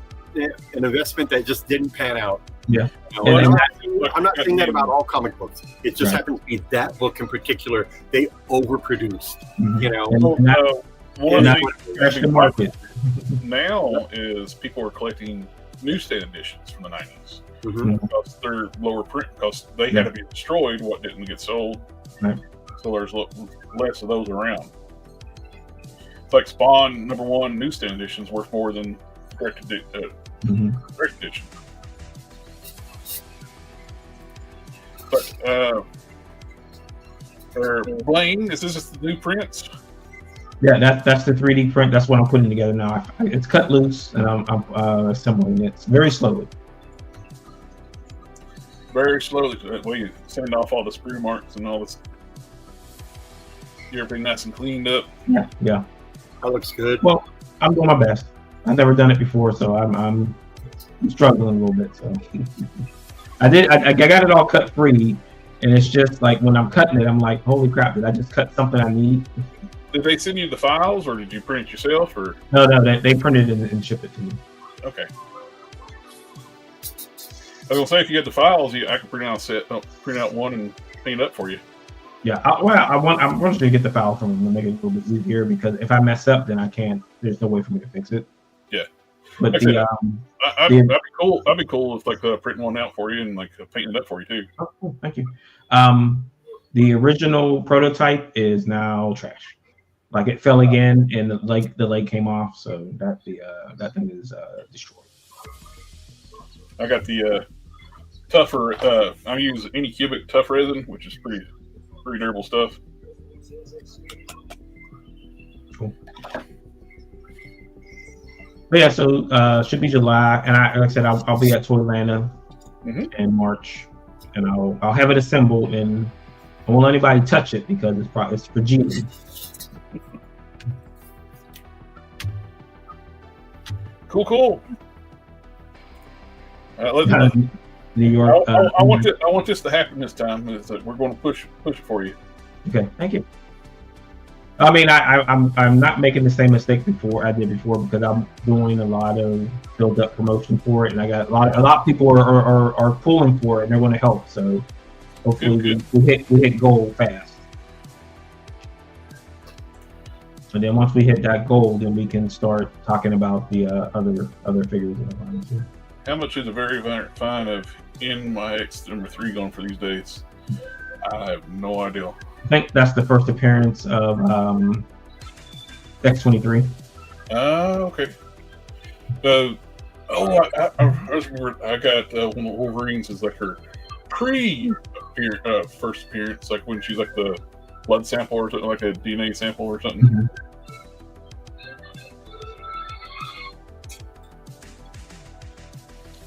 an investment that just didn't pan out." Yeah. I'm not saying that about all comic books. It just happens to be that book in particular. They overproduced. You know. One of the market now is people are collecting newsstand editions from the '90s because they're lower print because they had to be destroyed. What didn't get sold, so there's less of those around. It's like Spawn #1 newsstand editions worth more than correct edition. But Blaine, is this the new prints? Yeah, that's the 3D print. That's what I'm putting together now. It's cut loose, and I'm assembling it very slowly. Very slowly. Well, you send off all the sprue marks and all this. Get everything nice and cleaned up. Yeah. That looks good. Well, I'm doing my best. I've never done it before, so I'm struggling a little bit. So I got it all cut free, and it's just like when I'm cutting it, I'm like, holy crap! Did I just cut something I need? Did they send you the files, or did you print it yourself? Or no, they printed it and shipped it to me. Okay. I was gonna say if you get the files, I can print out one and clean it up for you. Yeah, I want to get the file from them to make it a little bit easier because if I mess up, then I can't. There's no way for me to fix it. Yeah. But like that'd be cool. That'd be cool if like printing one out for you and like painting it up for you too. Oh, cool. Thank you. The original prototype is now trash. Like it fell again, and the leg came off, so that thing is destroyed. I got the tougher. I use any cubic tough resin, which is pretty durable stuff. Cool. But yeah, so should be July, and like I said, I'll be at Toylanta in March, and I'll have it assembled, and I won't let anybody touch it because it's fragile. Cool. New York. I want this to happen this time. We're going to push it for you. Okay, thank you. I mean, I'm not making the same mistake I did before because I'm doing a lot of build up promotion for it, and I got a lot of people are pulling for it, and they're going to help. So hopefully we hit goal fast. And then once we hit that goal, then we can start talking about the other figures that I'm buying too. How much is a very fine of in my X number 3 going for these days? I have no idea. I think that's the first appearance of X-23. Okay. I got one of the Wolverines is like her first appearance, like when she's like the blood sample or something, like a DNA sample or something. Mm-hmm.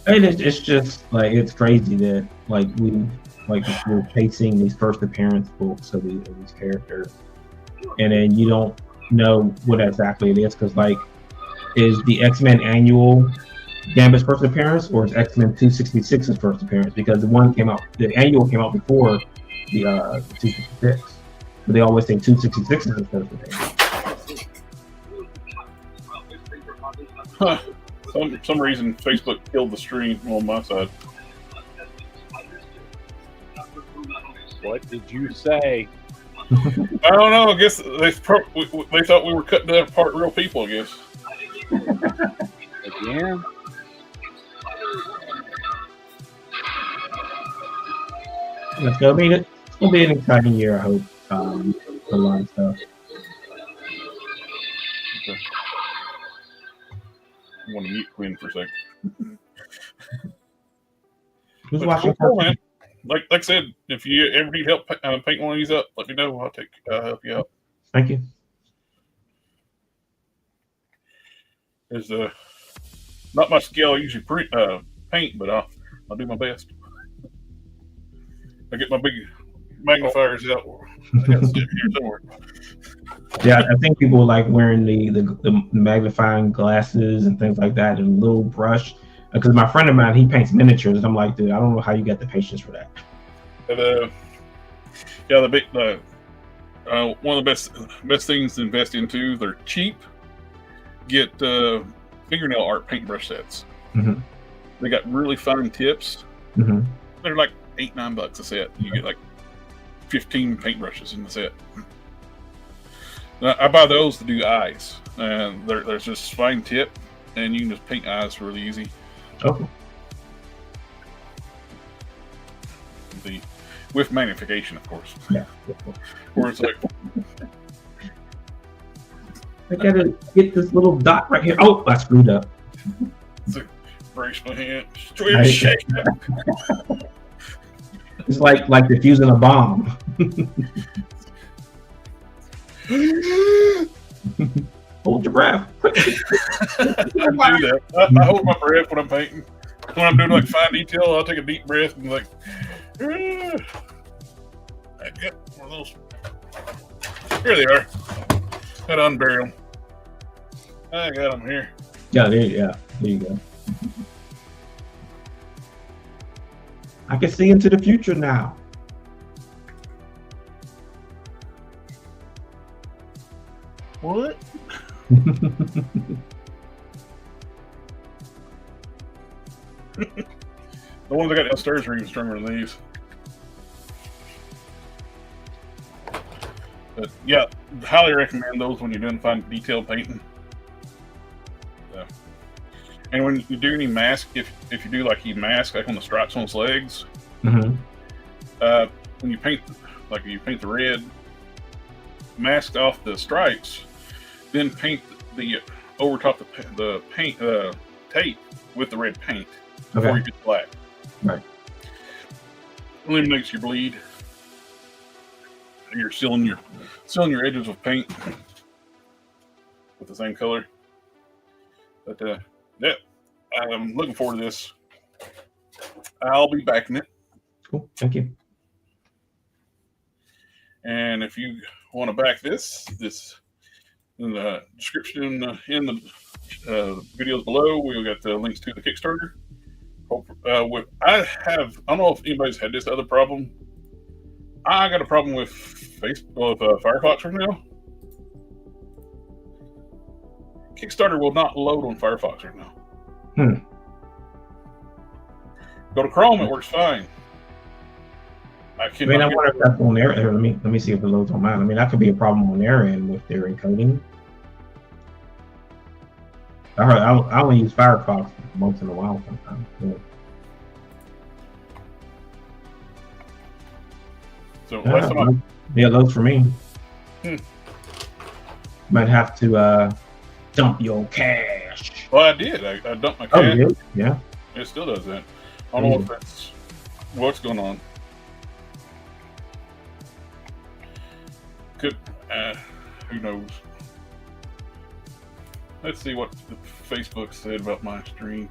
And it's just like it's crazy that we're chasing these first appearance books of these characters, and then you don't know what exactly it is because is the X-Men annual Gambit's first appearance or is X-Men 266's first appearance? Because the annual came out before the 266, but they always say 266 is the first appearance. Huh. Some reason Facebook killed the stream on my side. What did you say? I don't know. I guess they thought we were cutting apart real people. I guess. Again. It's gonna be an exciting year. I hope a lot of stuff. Okay. I want to mute Quinn for a second. Who's watching? Cool, man. Like I said, if you ever need help paint one of these up, let me know. I'll help you out. Thank you. There's not my skill. I usually paint, but I'll do my best. I get my big magnifiers out. I got to sit here somewhere. Yeah, I think people like wearing the magnifying glasses and things like that, and a little brush. Because my friend of mine, he paints miniatures, and I'm like, dude, I don't know how you got the patience for that. But, one of the best things to invest into. They're cheap. Get fingernail art paintbrush sets. Mm-hmm. They got really fine tips. Mm-hmm. They're like $8-9 a set. You get like 15 paintbrushes in the set. Now, I buy those to do eyes, and there's just fine tip, and you can just paint eyes really easy. Okay. With magnification, of course. Yeah. Or it's like, I gotta get this little dot right here. Oh, I screwed up. it's like brace my hand, shake. It's like defusing a bomb. Hold your breath. I do that. I hold my breath when I'm painting. When I'm doing like fine detail, I'll take a deep breath and like, I get one of those. Here they are. Gotta unbury them. I got them here. Yeah, there you go. I can see into the future now. What? The ones I got downstairs are even stronger than these. But yeah, highly recommend those when you're doing fine detailed painting. So, And when you do any mask, if you do like he mask like on the stripes on his legs, Mm-hmm. when you paint the red, mask off the stripes, then paint the over top the paint tape with the red paint before you get the black. Right. Eliminates your bleed. You're sealing your edges with paint with the same color. But yeah, I'm looking forward to this. I'll be backing it. Cool. Thank you. And if you want to back this in the description in the videos below, we'll get the links to the Kickstarter. I don't know if anybody's had this other problem. I got a problem with Firefox right now. Kickstarter will not load on Firefox right now. Go to Chrome, it works fine. I wonder if that's on their end. Let me see if it loads on mine. I mean, that could be a problem on their end with their encoding. I only use Firefox once in a while sometimes. So last time yeah, loads for me. Might have to dump your cache. Well, I did. I dumped my cache. Oh, you did? Yeah. It still does that. I don't know if that's what's going on. Could who knows? Let's see what Facebook said about my stream.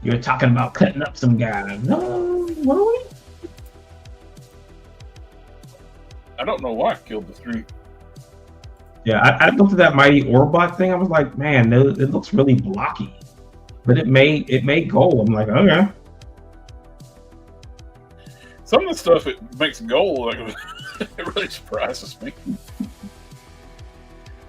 You're talking about cutting up some guys. No, what are we? I don't know why I killed the stream. Yeah, I looked at that Mighty Orbot thing. I was like, man, it looks really blocky, but it made gold. I'm like, okay. Some of the stuff it makes gold, like it really surprises me.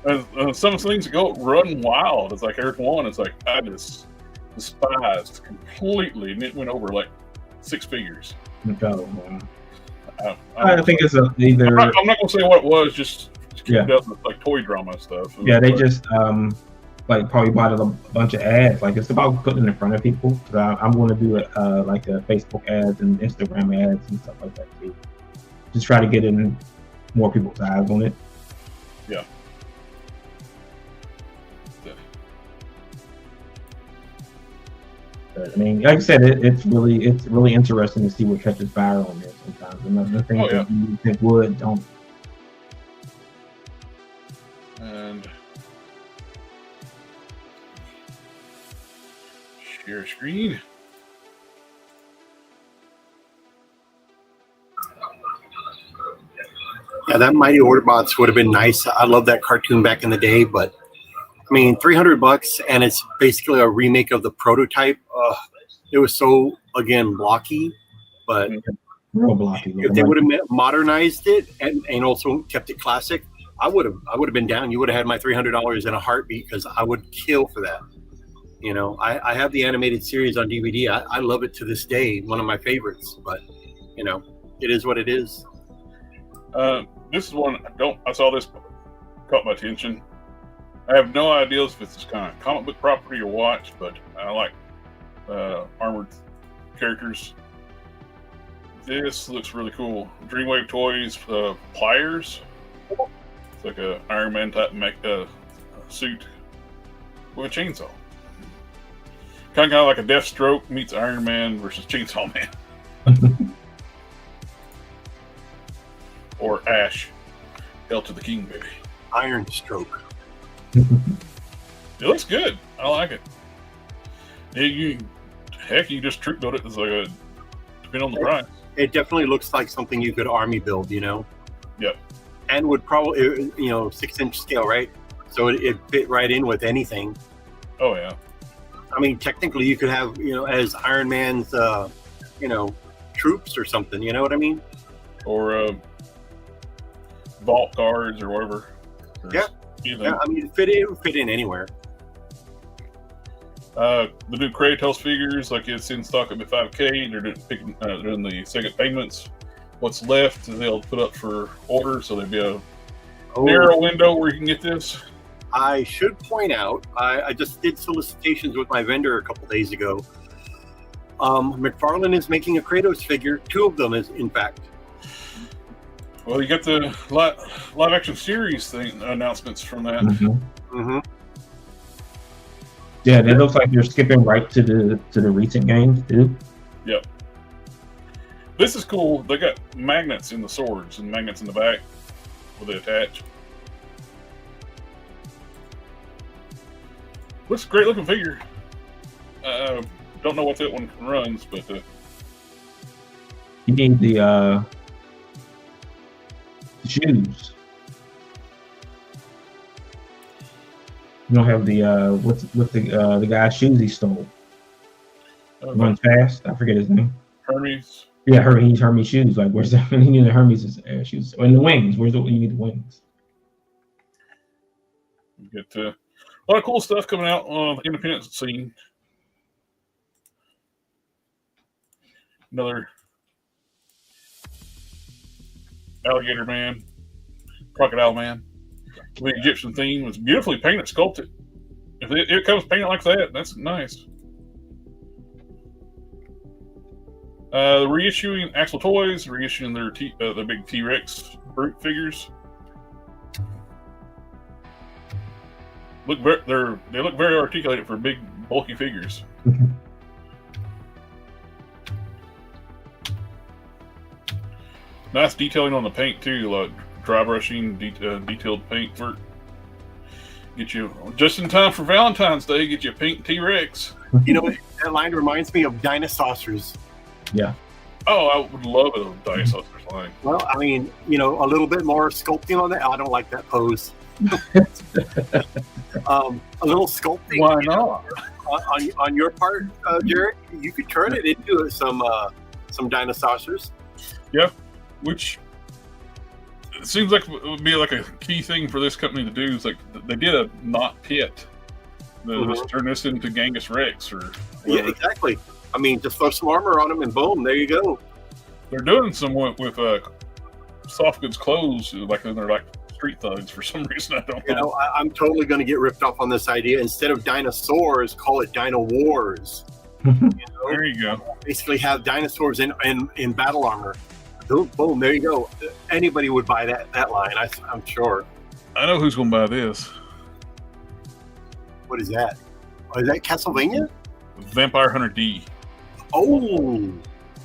Some of the things that go run wild. It's like Earth One. It's like I just despised completely, and it went over like 6 figures. Oh, wow. I think it's either. I'm not gonna say what it was. Just keep Yeah. it up with like toy drama stuff. Yeah, they just like probably bought a bunch of ads. Like it's about putting it in front of people. I'm going to do it like Facebook ads and Instagram ads and stuff like that too. Just try to get in more people's eyes on it. Yeah. But, I mean, like I said, it's really interesting to see what catches fire on there sometimes. And the things that you think would don't. And share screen. Yeah, that Mighty Orderbots would have been nice. I love that cartoon back in the day, but I mean, $300 and it's basically a remake of the prototype. It was so again blocky, but Real blocky. if they would have modernized it and also kept it classic, I would have been down. You would have had my $300 in a heartbeat because I would kill for that. You know, I have the animated series on DVD. I love it to this day. One of my favorites, but you know, it is what it is. This is one I saw this, caught my attention. I have no idea if it's kind of comic book property or what, but I like armored characters. This looks really cool. Dreamwave Toys pliers. It's like a Iron Man type suit with a chainsaw. Kind of like a Deathstroke meets Iron Man versus Chainsaw Man. Or Ash. Hail to the King, baby. Iron Stroke. It looks good. I like it. You just trick build it. It's like depending on the price. It definitely looks like something you could army build, you know? Yep. And would probably, 6-inch scale, right? So it fit right in with anything. Oh, yeah. I mean, technically you could have, as Iron Man's, troops or something, you know what I mean? Or vault guards or whatever. Yeah. Yeah, I mean, fit in anywhere. The new Kratos figures, like it's in stock at $5K. They're doing the second payments. What's left, they'll put up for order, so they'll be narrow window where you can get this? I should point out, I just did solicitations with my vendor a couple days ago. McFarlane is making a Kratos figure. 2 of them, is in fact. Well, you got the live action series thing announcements from that. Yeah, that looks like you're skipping right to the recent games too. Yep. This is cool. They got magnets in the swords and magnets in the back where they attach. Looks a great looking figure. Don't know what that one runs, but you need the shoes. You don't have the what's the guy's shoes he stole. Run fast. I forget his name. Hermes. Yeah, Hermes shoes. Like, where's the? He need the Hermes shoes. And the wings. You need the wings. You get a lot of cool stuff coming out on the independent scene. Another alligator man, crocodile man. The Egyptian theme was beautifully painted, sculpted. If it comes painted like that, that's nice. Reissuing Axel Toys, reissuing their big T-Rex brute figures. They look very articulated for big, bulky figures. Nice detailing on the paint too, like dry brushing, detailed paint work. Get you just in time for Valentine's Day. Get you a pink T-Rex. You know, that line reminds me of dinosaurs. Yeah. Oh, I would love a dinosaurs line. Well, I mean, you know, a little bit more sculpting on that. I don't like that pose. A little sculpting. Why not? On your part, Jared, you could turn it into some dinosaurs. Yeah, which it seems like it would be like a key thing for this company to do. Is like they did a not pit. Let's turn this into Genghis Rex or whatever. Yeah, exactly. I mean, just throw some armor on them and boom, there you go. They're doing some with soft goods clothes, like they're like street thugs for some reason. I don't know. You know, I'm totally going to get ripped off on this idea. Instead of dinosaurs, call it Dino Wars. You know? There you go. Basically, have dinosaurs in battle armor. Boom, there you go. Anybody would buy that line, I'm sure. I know who's going to buy this. What is that? Oh, is that Castlevania? Vampire Hunter D. Oh,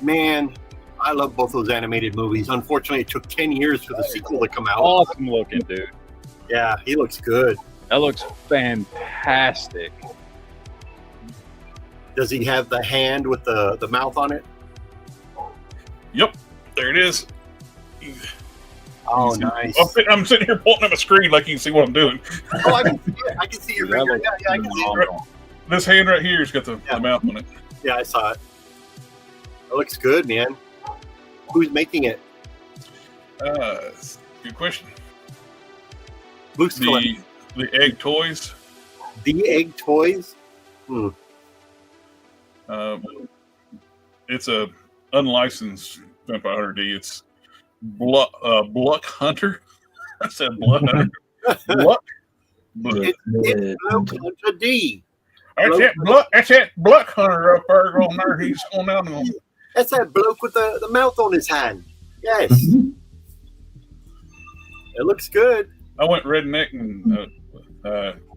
man. I love both those animated movies. Unfortunately, it took 10 years for the sequel to come out. Awesome looking, dude. Yeah, he looks good. That looks fantastic. Does he have the hand with the mouth on it? Yep, there it is. Oh, nice. I'm sitting here pointing at my screen like you can see what I'm doing. Oh, I can see it. I can see your finger. Yeah, I can see it. This hand right here has got the mouth on it. Yeah, I saw it. It looks good, man. Who's making it? Good question. Luke's The Egg Toys. The Egg Toys? It's a unlicensed Vampire Hunter D. It's Bluck Hunter. I said Blood Hunter. Bluck. It's Luke Hunter D. That's that Bluck Hunter up there on there. He's going down on. That's that bloke with the mouth on his hand. Yes. It looks good. I went redneck and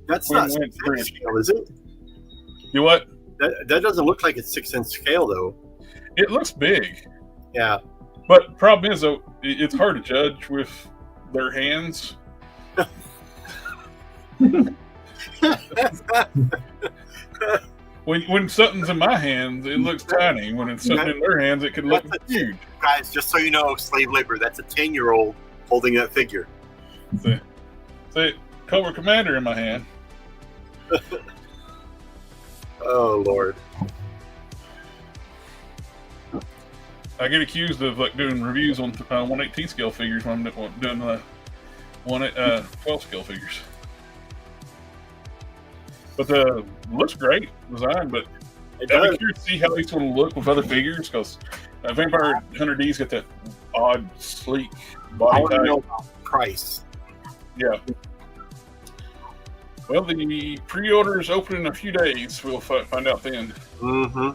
That's not 6-inch scale, is it? You what? That doesn't look like it's 6-inch scale though. It looks big. Yeah. But problem is though, it's hard to judge with their hands. When something's in my hands, it looks tiny. When it's something in their hands, it can look huge. Guys, just so you know, slave labor, that's a 10-year-old holding that figure. See, Cobra Commander in my hand. Oh, Lord. I get accused of like doing reviews on 1/18 scale figures when I'm doing 12 scale figures. But looks great design, but I'd be curious to see how these one will look with other figures because Vampire Hunter D's got that odd, sleek body I want to type. know about price. Yeah. Well, the pre-orders open in a few days. We'll find out then. Mm-hmm.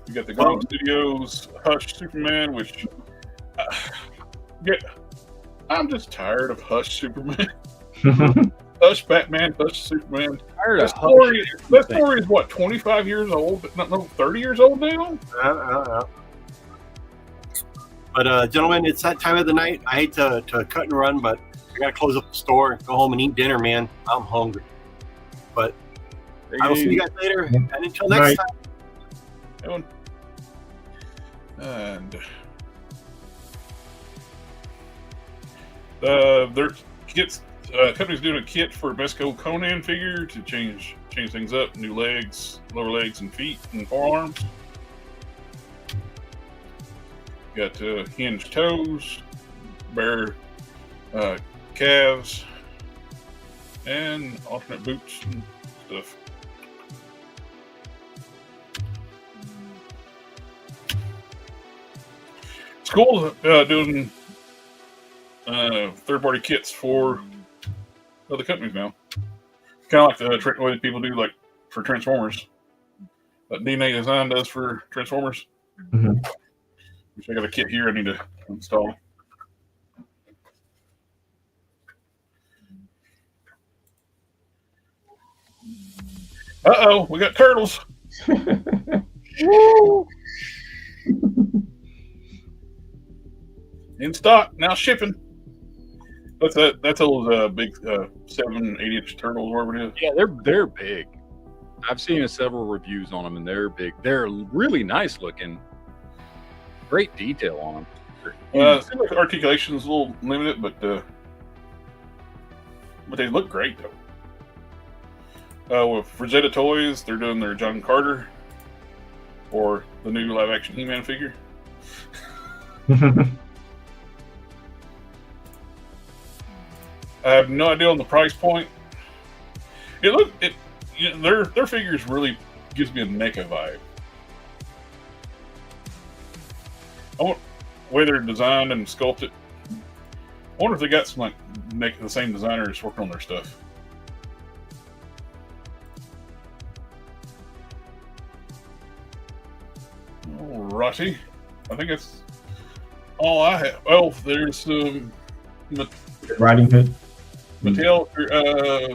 We got the Grom Studios Hush Superman, which I'm just tired of Hush Superman. Hush Batman, Hush Superman. That story is what, 25 years old? No, 30 years old now? But gentlemen, it's that time of the night. I hate to cut and run, but I gotta close up the store and go home and eat dinner, man. I'm hungry. But I will see you guys later. And until next time. And there's kits. Company's doing a kit for Mesco Conan figure to change things up. New legs, lower legs, and feet, and forearms. Got hinged toes, bare calves, and alternate boots and stuff. It's cool doing third-party kits for other companies now. Kind of like the way people do, like for Transformers. That DNA Design does for Transformers. Mm-hmm. Which I got a kit here I need to install. Uh-oh, we got turtles. Woo! In stock, now shipping. That's those big 7-8-inch turtles, whatever it is. Yeah, they're big. I've seen several reviews on them, and they're big. They're really nice looking. Great detail on them. Seems like the articulation is a little limited, but they look great though. With Rosetta Toys, they're doing their John Carter or the new live-action He-Man figure. I have no idea on the price point. Their figures really gives me a NECA vibe. I want the way they're designed and sculpted. I wonder if they got some the same designers working on their stuff. Alrighty, I think that's all I have. Well, there's Riding Hood. Mattel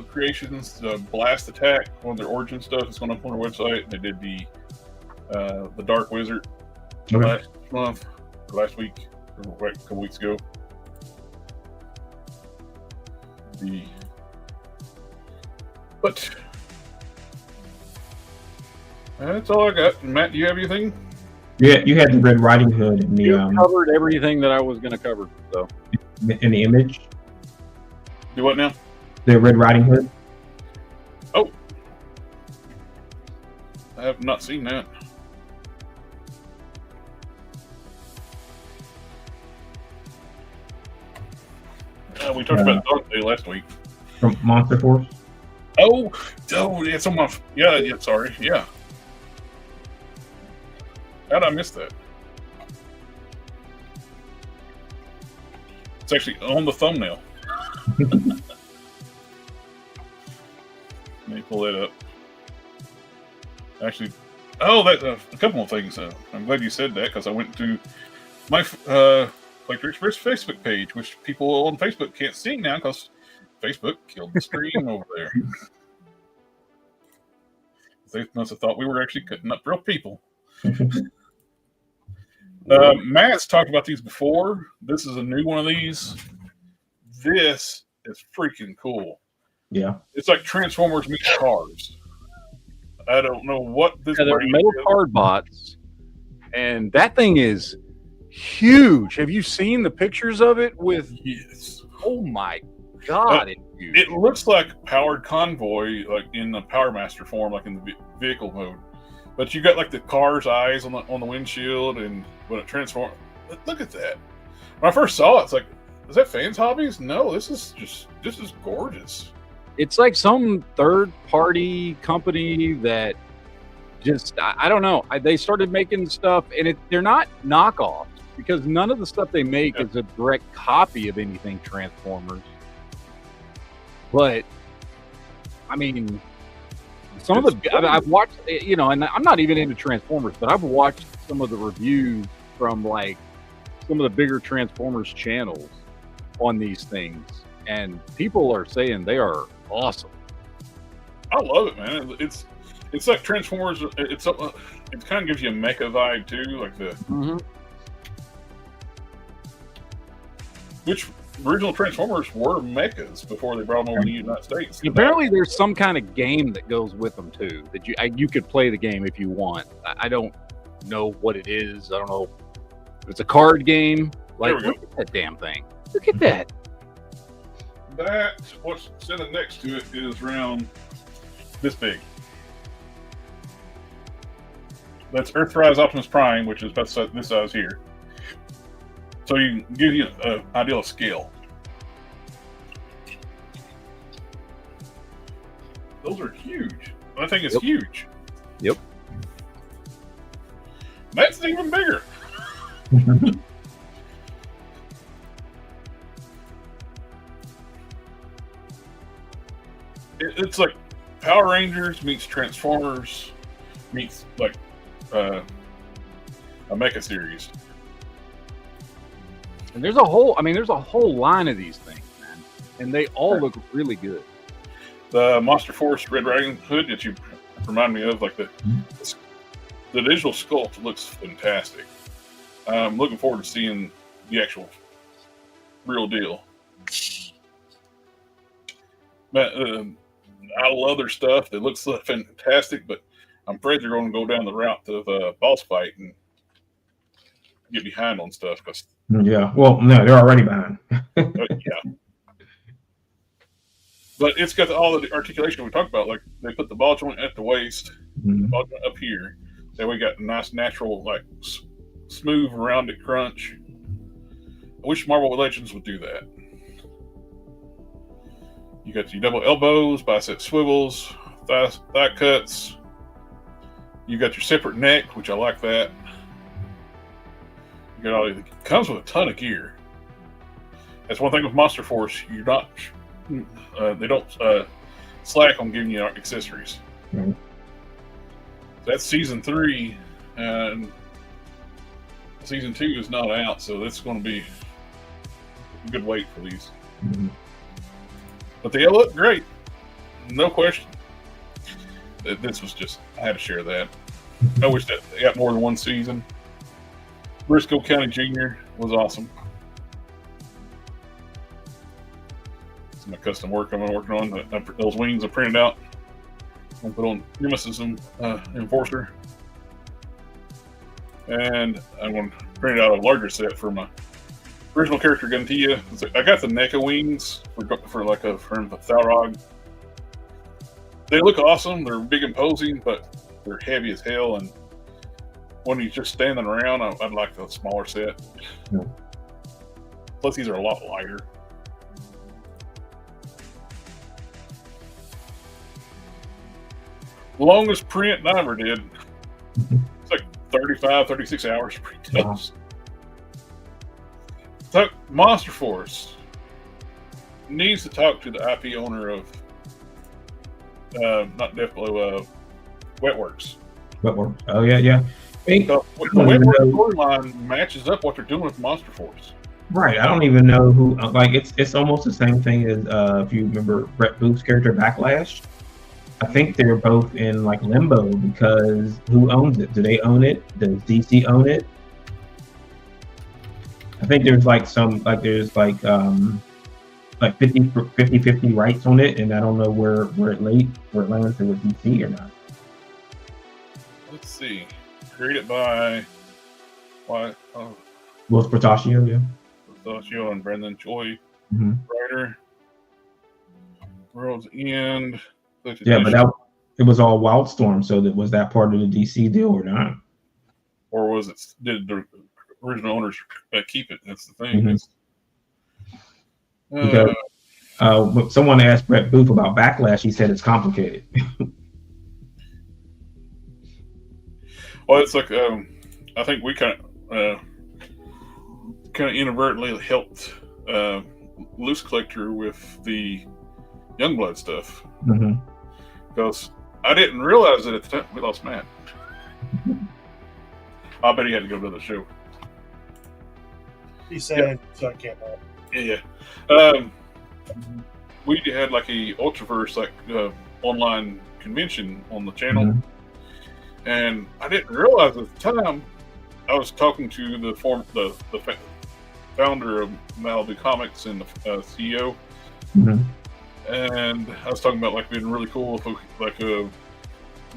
Creations Blast Attack, one of their origin stuff is going up on their website. They did the Dark Wizard last week, or a couple weeks ago. But that's all I got. Matt, do you have anything? Yeah, you had the Red Riding Hood and the You covered everything that I was going to cover. So in the image. Do what now? The Red Riding Hood. Oh, I have not seen that. We talked about Dante last week. From Monster Force. Oh, yeah, someone. Yeah. Sorry, yeah. How did I miss that? It's actually on the thumbnail. Let me pull that up. Actually, that a couple of things. I'm glad you said that because I went to my Collector Express Facebook page, which people on Facebook can't see now because Facebook killed the stream over there. They must have thought we were actually cutting up real people. Matt's talked about these before. This is a new one of these. This is freaking cool. Yeah. It's like Transformers meets cars. I don't know what this is. They're metal card bots, and that thing is huge. Have you seen the pictures of it Yes. Oh my God, it's huge. It looks like Powered Convoy, like in the Power Master form, like in the vehicle mode. But you got like the car's eyes on the windshield, and when it transforms, look at that. When I first saw it, it's like, is that Fans Hobbies? No, this is gorgeous. It's like some third-party company that just, I don't know. They started making stuff, and they're not knockoffs. because none of the stuff they make is a direct copy of anything Transformers. But I mean, some of the I've watched, you know, and I'm not even into Transformers, but I've watched some of the reviews from like some of the bigger Transformers channels on these things, and people are saying they are awesome. I love it, man. It's like Transformers. It kind of gives you a mecha vibe too, like the which original Transformers were mechas before they brought them over to the United States. And apparently, there's some kind of game that goes with them too. That you could play the game if you want. I don't know what it is. I don't know if it's a card game. Like, look at that damn thing. Look at that. What's sitting next to it is around this big. That's Earthrise Optimus Prime, which is about this size here. So you can give you an idea of scale. Those are huge. That thing is huge. Yep. That's even bigger. It's like Power Rangers meets Transformers meets like a mecha series. And there's a whole line of these things, man, and they all look really good. The Monster Force Red Riding Hood that you remind me of, like the digital sculpt looks fantastic. I'm looking forward to seeing the actual real deal. Man, I love their stuff. It looks fantastic, but I'm afraid they're going to go down the route of boss fight and get behind on stuff. Cause, well, no, they're already behind. Yeah. But it's got all of the articulation we talked about. Like they put the ball joint at the waist, the ball joint up here. Then we got a nice natural, like smooth, rounded crunch. I wish Marvel Legends would do that. You got your double elbows, bicep swivels, thigh cuts. You got your separate neck, which I like that. You got it comes with a ton of gear. That's one thing with Monster Force. You're not. They don't slack on giving you accessories. That's season 3, and season 2 is not out, so that's going to be a good wait for these. But they look great, no question. This was just, I had to share that. I wish that they got more than one season. Briscoe County Jr. was awesome. It's my custom work I'm working on. Those wings I printed out. I'm going to put on Nemesis Enforcer. And I'm going to print out a larger set for my original character Guntia. I got the NECA wings for like from the Thalrog. They look awesome. They're big, imposing, but they're heavy as hell. And when he's just standing around, I'd like the smaller set. Plus, these are a lot lighter. Longest print I ever did. It's like 35, 36 hours print. Wow. So Monster Force needs to talk to the IP owner of not Death Blow, Wetworks. Wetworks. Oh yeah. So the Wetworks storyline matches up what they're doing with Monster Force. Right. I don't even know who. Like it's almost the same thing as if you remember Brett Booth's character Backlash. I think they're both in like limbo because who owns it? Do they own it? Does DC own it? I think there's like 50-50 rights on it, and I don't know where it lands with DC or not. Let's see. Created by Will Portacio, yeah. Portacio and Brendan Choi, writer. World's End. Yeah, but it was all Wildstorm, so was that part of the DC deal or not? Or was it? Did the original owners keep it? That's the thing. Because when someone asked Brett Booth about Backlash, he said it's complicated. Well, it's like I think we kind of kind of inadvertently helped Loose Collector with the Youngblood stuff. Because I didn't realize it at the time. We lost Matt. I bet he had to go to the show. He said, so I can't. Yeah. We had like a Ultraverse online convention on the channel, and I didn't realize at the time I was talking to the founder of Malibu Comics and the CEO, and I was talking about like being really cool if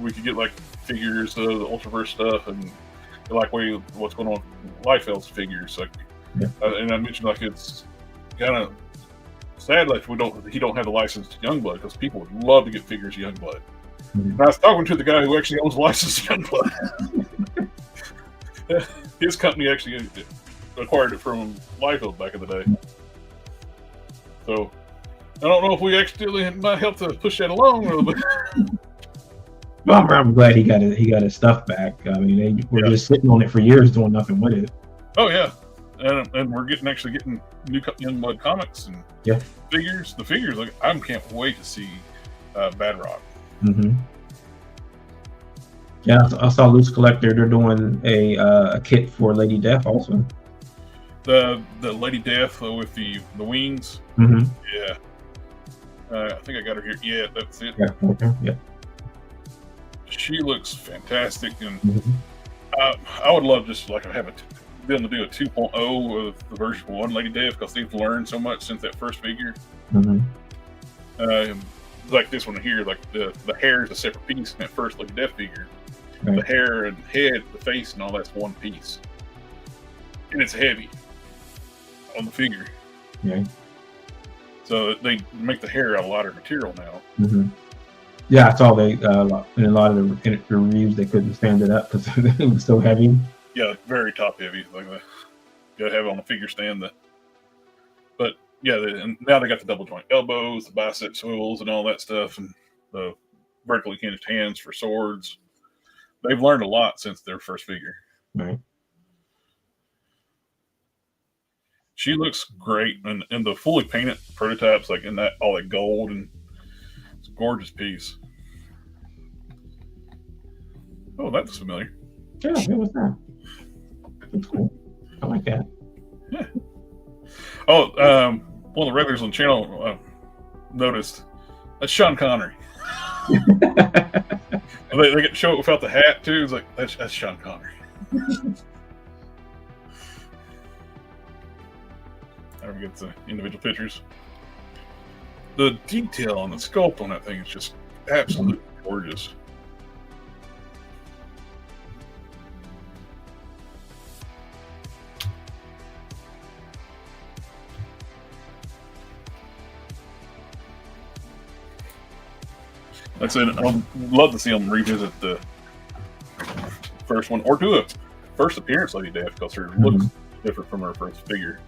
we could get like figures of the Ultraverse stuff and like what's going on with Liefeld's figures, like, and I mentioned like it's kind of sad like he don't have the license to Youngblood because people would love to get figures of Youngblood. And I was talking to the guy who actually owns the license to Youngblood. His company actually acquired it from Liefeld back in the day. So I don't know if we accidentally might help to push that along. Well, I'm glad he got his stuff back. I mean, they were just sitting on it for years doing nothing with it. Oh yeah, and we're actually getting new Youngblood comics and figures. The figures, like I can't wait to see Bad Rock. Yeah, I saw Loose Collector. They're doing a kit for Lady Death also. The Lady Death with the wings. Yeah. I think I got her here. Yeah, that's it. Yeah. She looks fantastic, and I would love just like have them to do a 2.0 of the version 1 Lady Death because they've learned so much since that first figure. Like this one here, like the hair is a separate piece in that first Lady Death figure. The hair and head, the face, and all that's one piece, and it's heavy on the figure. So they make the hair out of lighter material now. Yeah, I saw they in a lot of the reviews they couldn't stand it up because it was so heavy. Yeah, very top heavy. Like you gotta have it on a figure stand. But yeah, and now they got the double joint elbows, the bicep swivels, and all that stuff, and the vertically hinged hands for swords. They've learned a lot since their first figure. She looks great, and the fully painted prototypes, like in that all that gold, and it's a gorgeous piece. Oh, that's familiar. Yeah, what was that? That's cool. I like that. Yeah. Oh, one of the regulars on the channel noticed that's Sean Connery. They get to show it without the hat too. It's like that's Sean Connery. There we get the individual pictures. The detail on the sculpt on that thing is just absolutely gorgeous. That's it. I'd love to see them revisit the first one or do a first appearance Lady Death because her looks different from her first figure.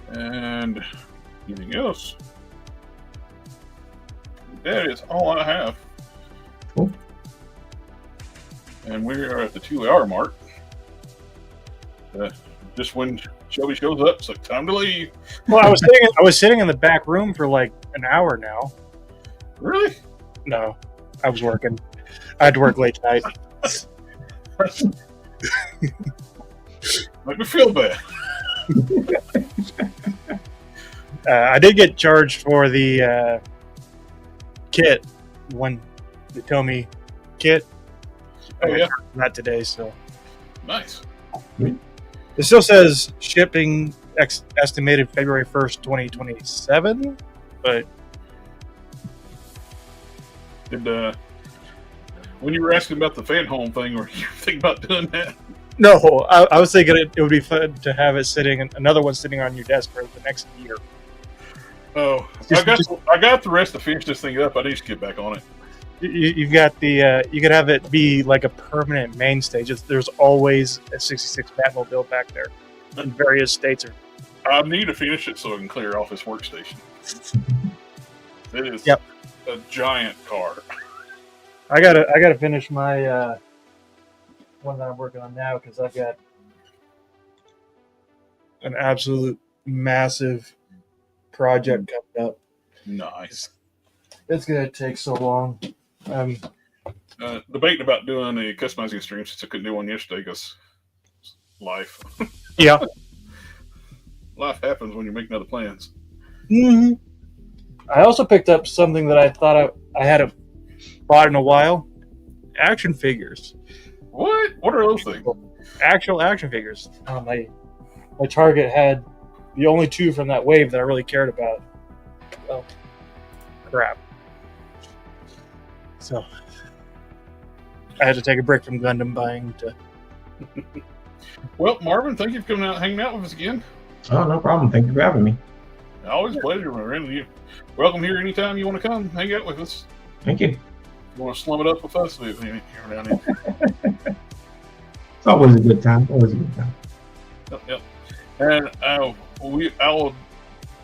And anything else? That is all I have. Cool. And we are at the 2-hour mark. Just when Shelby shows up, it's like time to leave. Well, I was sitting in the back room for like an hour now. Really? No, I was working. I had to work late tonight. Make me feel bad. I did get charged for the kit when they told me kit. Oh yeah, not today. So nice. It still says shipping estimated February 1st, 2027. But did when you were asking about the fan home thing, were you thinking about doing that? No, I was thinking it would be fun to have it another one sitting on your desk for the next year. Oh, I got the rest to finish this thing up. I need to get back on it. You've got the you could have it be like a permanent mainstay. There's always a 66 Batmobile back there in various states. I need to finish it so I can clear off this workstation. It is a giant car. I gotta finish my one that I'm working on now because I've got an absolute massive project coming up. Nice. It's gonna take so long. Debating about doing a customizing stream since I couldn't do one yesterday because life. Yeah. Life happens when you're making other plans. Mm-hmm. I also picked up something that I thought I hadn't bought in a while. Action figures. What? What are those things? Actual action figures. My Target had the only 2 from that wave that I really cared about. Well, crap. So I had to take a break from Gundam buying to. Well, Marvin, thank you for coming out and hanging out with us again. Oh, no problem. Thank you for having me. Always a pleasure, my friend. You welcome here anytime you want to come hang out with us. Thank you. If you want to slum it up with us, we're down here. It's always a good time. Always a good time. Yep. And I will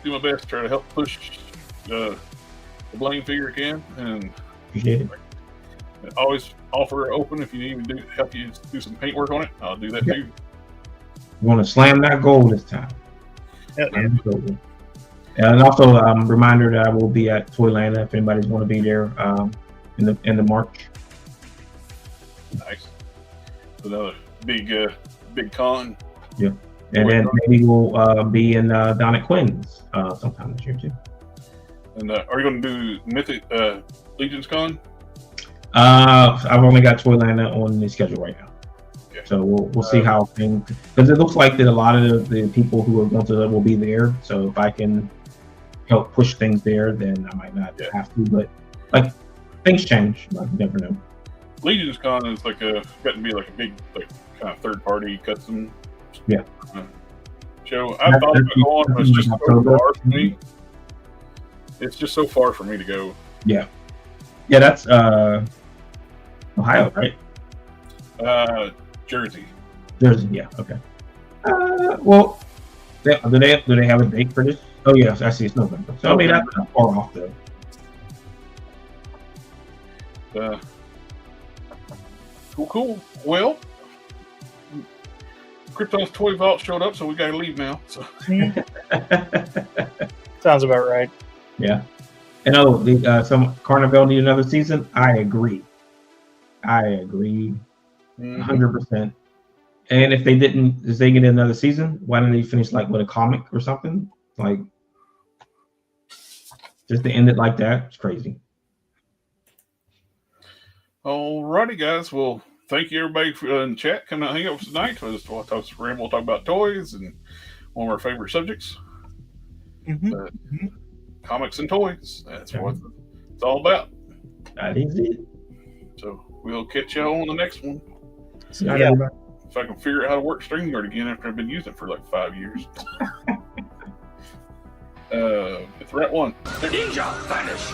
do my best to try to help push the Blaine figure again, and Appreciate it. always offer open if you need me to help you do some paint work on it. I'll do that too. We want to slam that goal this time. Yep. Slam the goal. And also, reminder that I will be at Toyland if anybody's want to be there in the end of March. Nice. Another big con. Yeah. And then maybe we'll be in down at Quinn's sometime this year too. And are you going to do Mythic Legion's Con? I've only got Toyland on the schedule right now. Okay. So we'll see how things, because it looks like that a lot of the people who are going to will be there. So if I can help push things there, then I might not have to. But like things change, like you never know. Legion's Con is like gotten to be like a big kind of third party custom show. I thought about going, but it's just so far for me. It's just so far for me to go. Yeah, that's Ohio, right? Jersey. Yeah, okay. Well, do they have a date for this? Oh yes, I see. It's November. So I mean, that's not far off though. Cool. Well, Krypton's toy vault showed up, so we got to leave now. So. Sounds about right. Yeah. And some Carnival need another season. I agree. 100%. And if they get another season, why didn't they finish like with a comic or something? Like just to end it like that, it's crazy. Alrighty, guys. Well, thank you everybody for in the chat coming out and hang out with us tonight. We'll talk about toys and one of our favorite subjects. Comics and toys. That's what it's all about. That is it. So we'll catch y'all on the next one. Yeah. If I can figure out how to work StreamYard again after I've been using it for like 5 years. It's the right one. Ninja vanish.